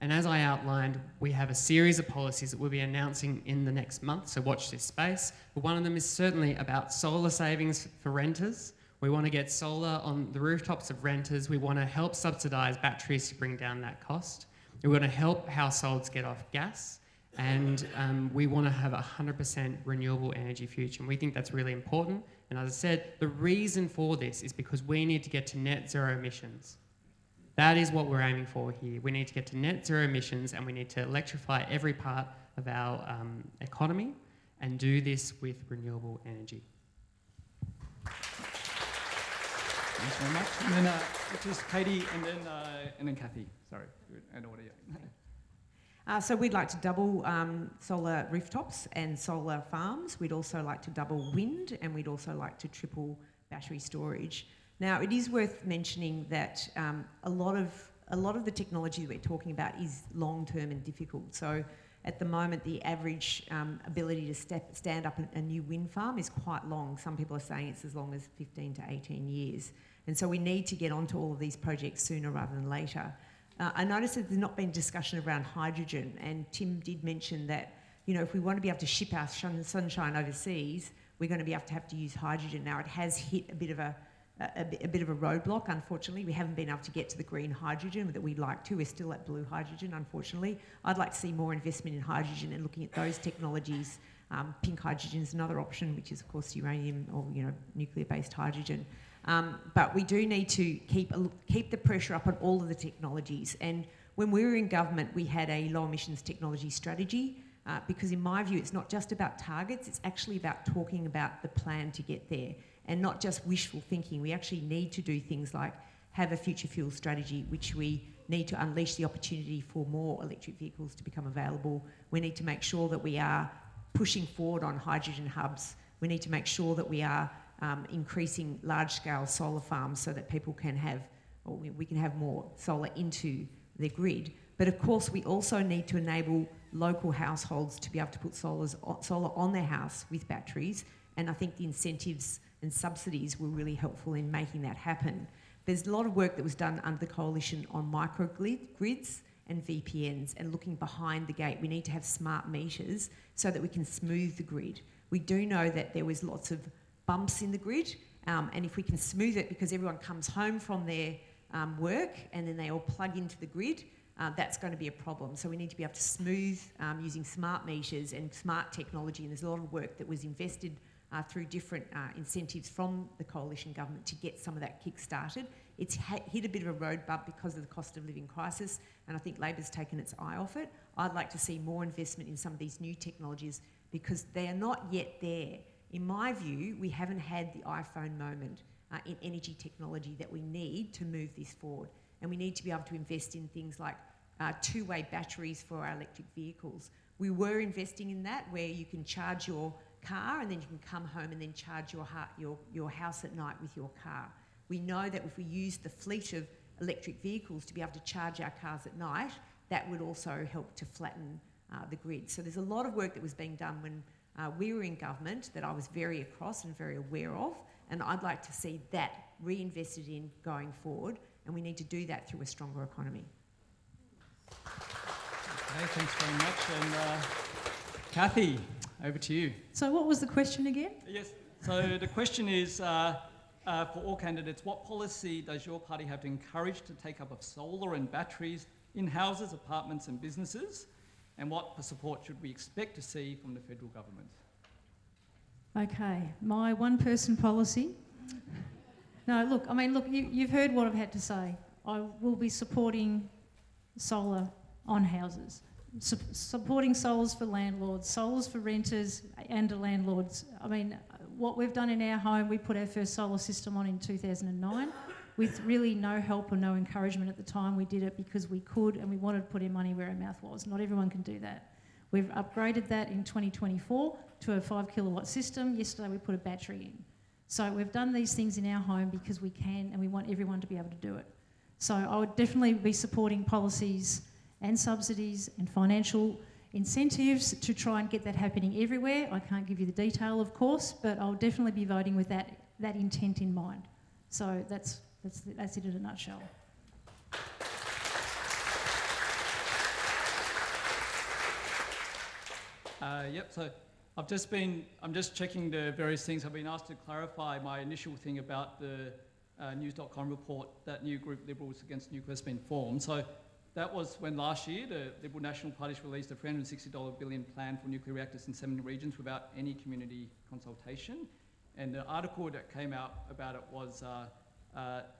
And as I outlined, we have a series of policies that we'll be announcing in the next month, so watch this space. But one of them is certainly about solar savings for renters. We want to get solar on the rooftops of renters. We want to help subsidise batteries to bring down that cost. We want to help households get off gas. And we want to have a 100% renewable energy future. And we think that's really important. And as I said, the reason for this is because we need to get to net zero emissions. That is what we're aiming for here. We need to get to net zero emissions, and we need to electrify every part of our economy and do this with renewable energy. Thanks very much. And then just Katie, and then Kathy. Sorry, and order. So we'd like to double solar rooftops and solar farms. We'd also like to double wind, and we'd also like to triple battery storage. Now, it is worth mentioning that a lot of the technology that we're talking about is long-term and difficult. So at the moment, the average ability to stand up a new wind farm is quite long. Some people are saying it's as long as 15 to 18 years. And so we need to get onto all of these projects sooner rather than later. I noticed that there's not been discussion around hydrogen, and Tim did mention that, if we want to be able to ship our sunshine overseas, we're going to have to use hydrogen. Now, it has hit a bit of a roadblock, unfortunately. We haven't been able to get to the green hydrogen that we'd like to. We're still at blue hydrogen, unfortunately. I'd like to see more investment in hydrogen and looking at those technologies. Pink hydrogen is another option, which is, of course, uranium or nuclear-based hydrogen. But we do need to keep the pressure up on all of the technologies. And when we were in government, we had a low emissions technology strategy because in my view, it's not just about targets, it's actually about talking about the plan to get there and not just wishful thinking. We actually need to do things like have a future fuel strategy, which we need to unleash the opportunity for more electric vehicles to become available. We need to make sure that we are pushing forward on hydrogen hubs. We need to make sure that we are increasing large-scale solar farms so that people can have, or we can have more solar into the grid. But of course, we also need to enable local households to be able to put solar on their house with batteries. And I think the incentives and subsidies were really helpful in making that happen. There's a lot of work that was done under the coalition on microgrids and VPNs and looking behind the gate. We need to have smart meters so that we can smooth the grid. We do know that there was lots of bumps in the grid, and if we can smooth it because everyone comes home from their work and then they all plug into the grid, that's going to be a problem. So we need to be able to smooth using smart meters and smart technology, and there's a lot of work that was invested through different incentives from the coalition government to get some of that kick-started. It's hit a bit of a road bump because of the cost of living crisis, and I think Labor's taken its eye off it. I'd like to see more investment in some of these new technologies because they are not yet there. In my view, we haven't had the iPhone moment in energy technology that we need to move this forward. And we need to be able to invest in things like two-way batteries for our electric vehicles. We were investing in that where you can charge your car and then you can come home and then charge your house at night with your car. We know that if we use the fleet of electric vehicles to be able to charge our cars at night, that would also help to flatten the grid. So there's a lot of work that was being done when we were in government that I was very across and very aware of, and I'd like to see that reinvested in going forward, and we need to do that through a stronger economy. Okay, thanks very much. And Kathy, over to you. So what was the question again? Yes, so the question is, for all candidates, what policy does your party have to encourage to take up of solar and batteries in houses, apartments and businesses? And what support should we expect to see from the federal government? Okay, my one-person policy. No, look, you've heard what I've had to say. I will be supporting solar on houses, supporting solars for landlords, solars for renters and the landlords. I mean, what we've done in our home, we put our first solar system on in 2009 with really no help or no encouragement at the time. We did it because we could and we wanted to put our money where our mouth was. Not everyone can do that. We've upgraded that in 2024 to a 5 kilowatt system. Yesterday we put a battery in. So we've done these things in our home because we can and we want everyone to be able to do it. So I would definitely be supporting policies and subsidies and financial incentives to try and get that happening everywhere. I can't give you the detail, of course, but I'll definitely be voting with that intent in mind. So that's it in a nutshell. Yep, so I'm just checking the various things. I've been asked to clarify my initial thing about the news.com report that new group Liberals Against Nuclear has been formed. So that was when last year the Liberal National Party released a $360 billion plan for nuclear reactors in 7 regions without any community consultation. And the article that came out about it was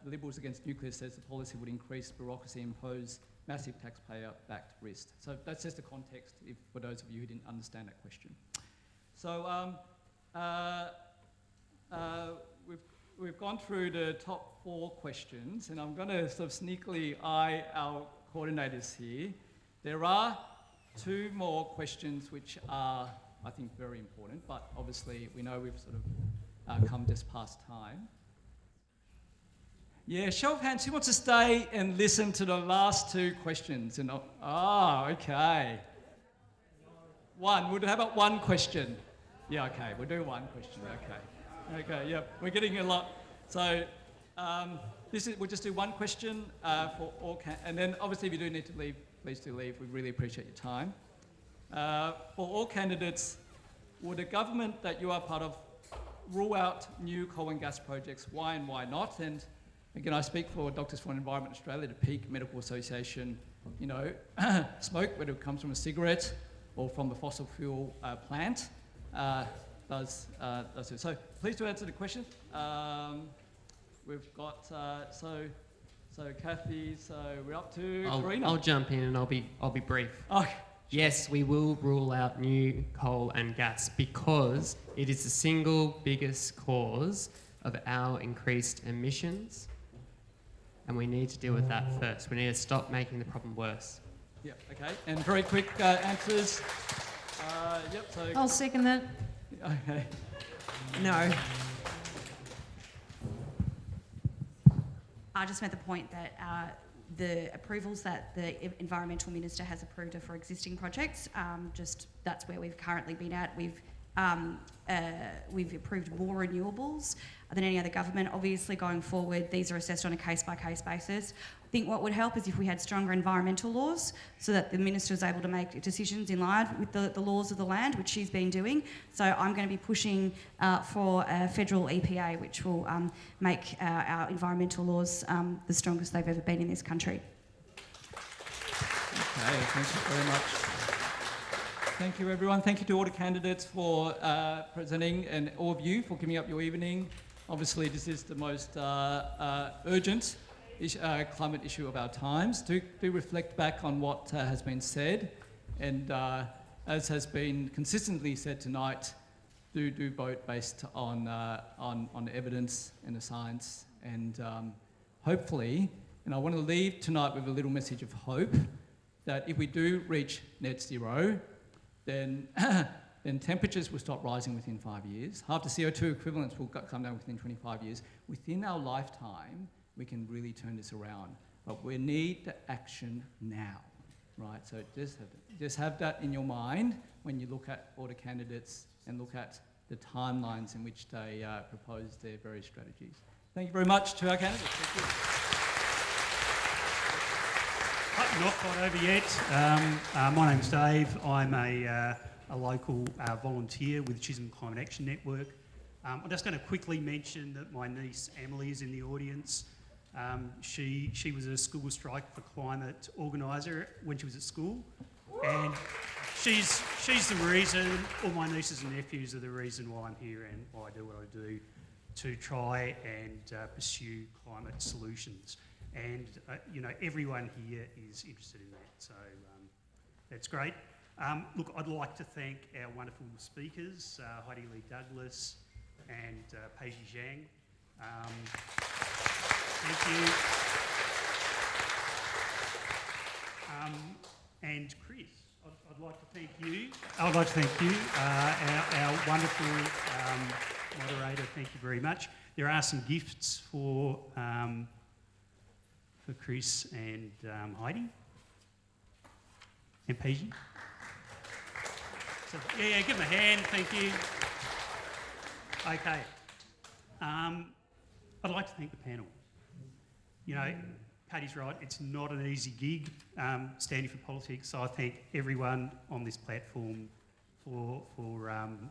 Liberals Against Nuclear says the policy would increase bureaucracy and impose massive taxpayer-backed risk. So that's just the context for those of you who didn't understand that question. So we've gone through the top 4 questions, and I'm going to sort of sneakily eye our coordinators here. There are 2 more questions which are, I think, very important, but obviously we know we've sort of come just past time. Yeah, show of hands, who wants to stay and listen to the last 2 questions? And okay. One, how about 1 question? Yeah, okay, we'll do 1 question, okay. Okay, yeah, we're getting a lot. So we'll just do 1 question for all, and then obviously if you do need to leave, please do leave. We really appreciate your time. For all candidates, would a government that you are part of rule out new coal and gas projects? Why and why not? And again, I speak for Doctors for Environment Australia, the peak medical association. You know, smoke, whether it comes from a cigarette or from a fossil fuel plant, does it. So please do answer the question. We've got so Kathy. So we're up to Carina. I'll jump in and I'll be brief. Okay. Yes, we will rule out new coal and gas because it is the single biggest cause of our increased emissions, and we need to deal with that first. We need to stop making the problem worse. Yeah. Okay. And very quick answers. Yep. So. I'll second that. Okay. No. I just made the point that the approvals that the Environmental Minister has approved are for existing projects. That's where we've currently been at. We've we've approved more renewables than any other government. Obviously, going forward, these are assessed on a case-by-case basis. I think what would help is if we had stronger environmental laws so that the minister is able to make decisions in line with the laws of the land, which she's been doing. So I'm going to be pushing for a federal EPA, which will make our environmental laws the strongest they've ever been in this country. Okay, thank you very much. Thank you, everyone. Thank you to all the candidates for presenting, and all of you for giving up your evening. Obviously, this is the most urgent climate issue of our times. Do reflect back on what has been said, and as has been consistently said tonight, do vote based on evidence and the science, and hopefully, and I want to leave tonight with a little message of hope that if we do reach net zero, then temperatures will stop rising within 5 years. Half the CO2 equivalents will come down within 25 years. Within our lifetime, we can really turn this around. But we need the action now, right? So just have that in your mind when you look at all the candidates and look at the timelines in which they propose their various strategies. Thank you very much to our candidates. Thank you. Not quite over yet. My name's Dave. I'm a local volunteer with Chisholm Climate Action Network. I'm just going to quickly mention that my niece Emily is in the audience. She was a school strike for climate organiser when she was at school, and she's the reason. All my nieces and nephews are the reason why I'm here and why I do what I do to try and pursue climate solutions. And everyone here is interested in that, so that's great. Look, I'd like to thank our wonderful speakers, Heidi Douglas and Peizhi Jiang. Thank you. And Chris, I'd like to thank you. I'd like to thank you, our wonderful moderator. Thank you very much. There are some gifts for Chris and Heidi and Peizhi. So, yeah, give them a hand, thank you. Okay. I'd like to thank the panel. Katie's right, it's not an easy gig standing for politics, so I thank everyone on this platform for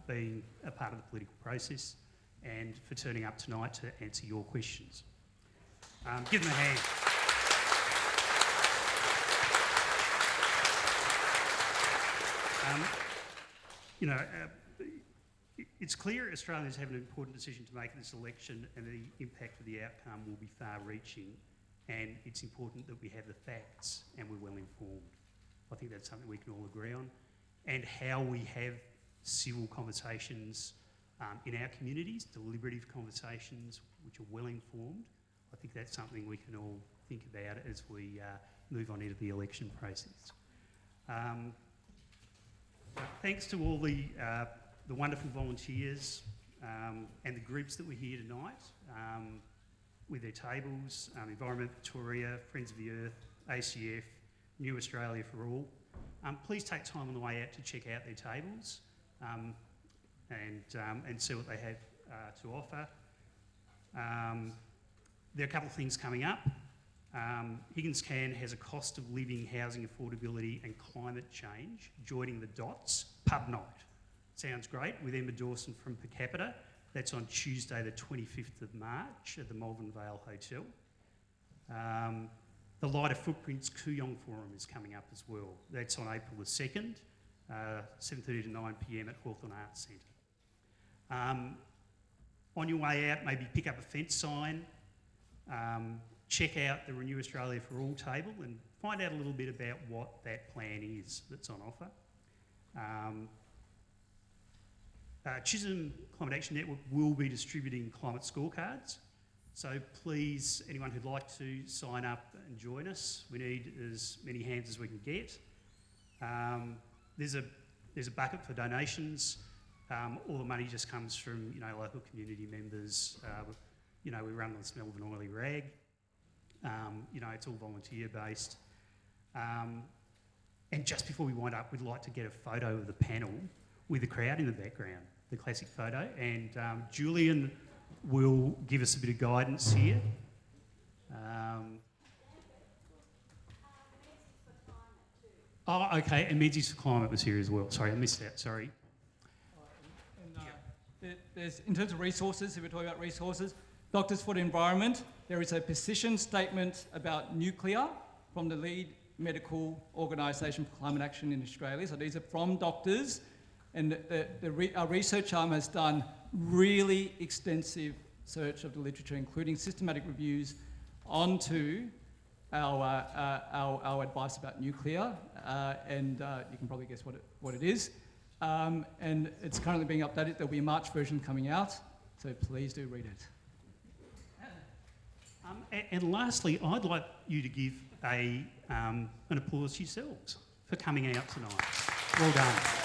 being a part of the political process and for turning up tonight to answer your questions. Give them a hand. It's clear Australians have an important decision to make in this election, and the impact of the outcome will be far-reaching, and it's important that we have the facts and we're well informed. I think that's something we can all agree on. And how we have civil conversations in our communities, deliberative conversations which are well informed, I think that's something we can all think about as we move on into the election process. Thanks to all the wonderful volunteers and the groups that were here tonight with their tables, Environment Victoria, Friends of the Earth, ACF, New Australia for All. Please take time on the way out to check out their tables and see what they have to offer. There are a couple of things coming up. Higgins Can has a cost of living, housing affordability and climate change, joining the dots, pub night. Sounds great, with Emma Dawson from Per Capita. That's on Tuesday the 25th of March at the Malvern Vale Hotel. The Lighter Footprints Kooyong Forum is coming up as well. That's on April the 2nd, 7:30 to 9 p.m. at Hawthorn Arts Centre. On your way out, maybe pick up a fence sign, check out the Renew Australia for All table and find out a little bit about what that plan is that's on offer. Chisholm Climate Action Network will be distributing climate scorecards. So please, anyone who'd like to sign up and join us, we need as many hands as we can get. There's a bucket for donations. All the money just comes from local community members. We run the smell of an oily rag. It's all volunteer based. And just before we wind up, we'd like to get a photo of the panel with the crowd in the background. the classic photo, and Julian will give us a bit of guidance here. Oh, okay, and Menzies for Climate was here as well. Sorry, I missed that, sorry. There's, in terms of resources, if we're talking about resources, Doctors for the Environment, there is a position statement about nuclear from the lead medical organisation for climate action in Australia. So these are from doctors, and our research arm has done really extensive search of the literature, including systematic reviews onto our advice about nuclear, and you can probably guess what it is. And it's currently being updated. There'll be a March version coming out, so please do read it. And lastly, I'd like you to give an applause to yourselves for coming out tonight. Well done.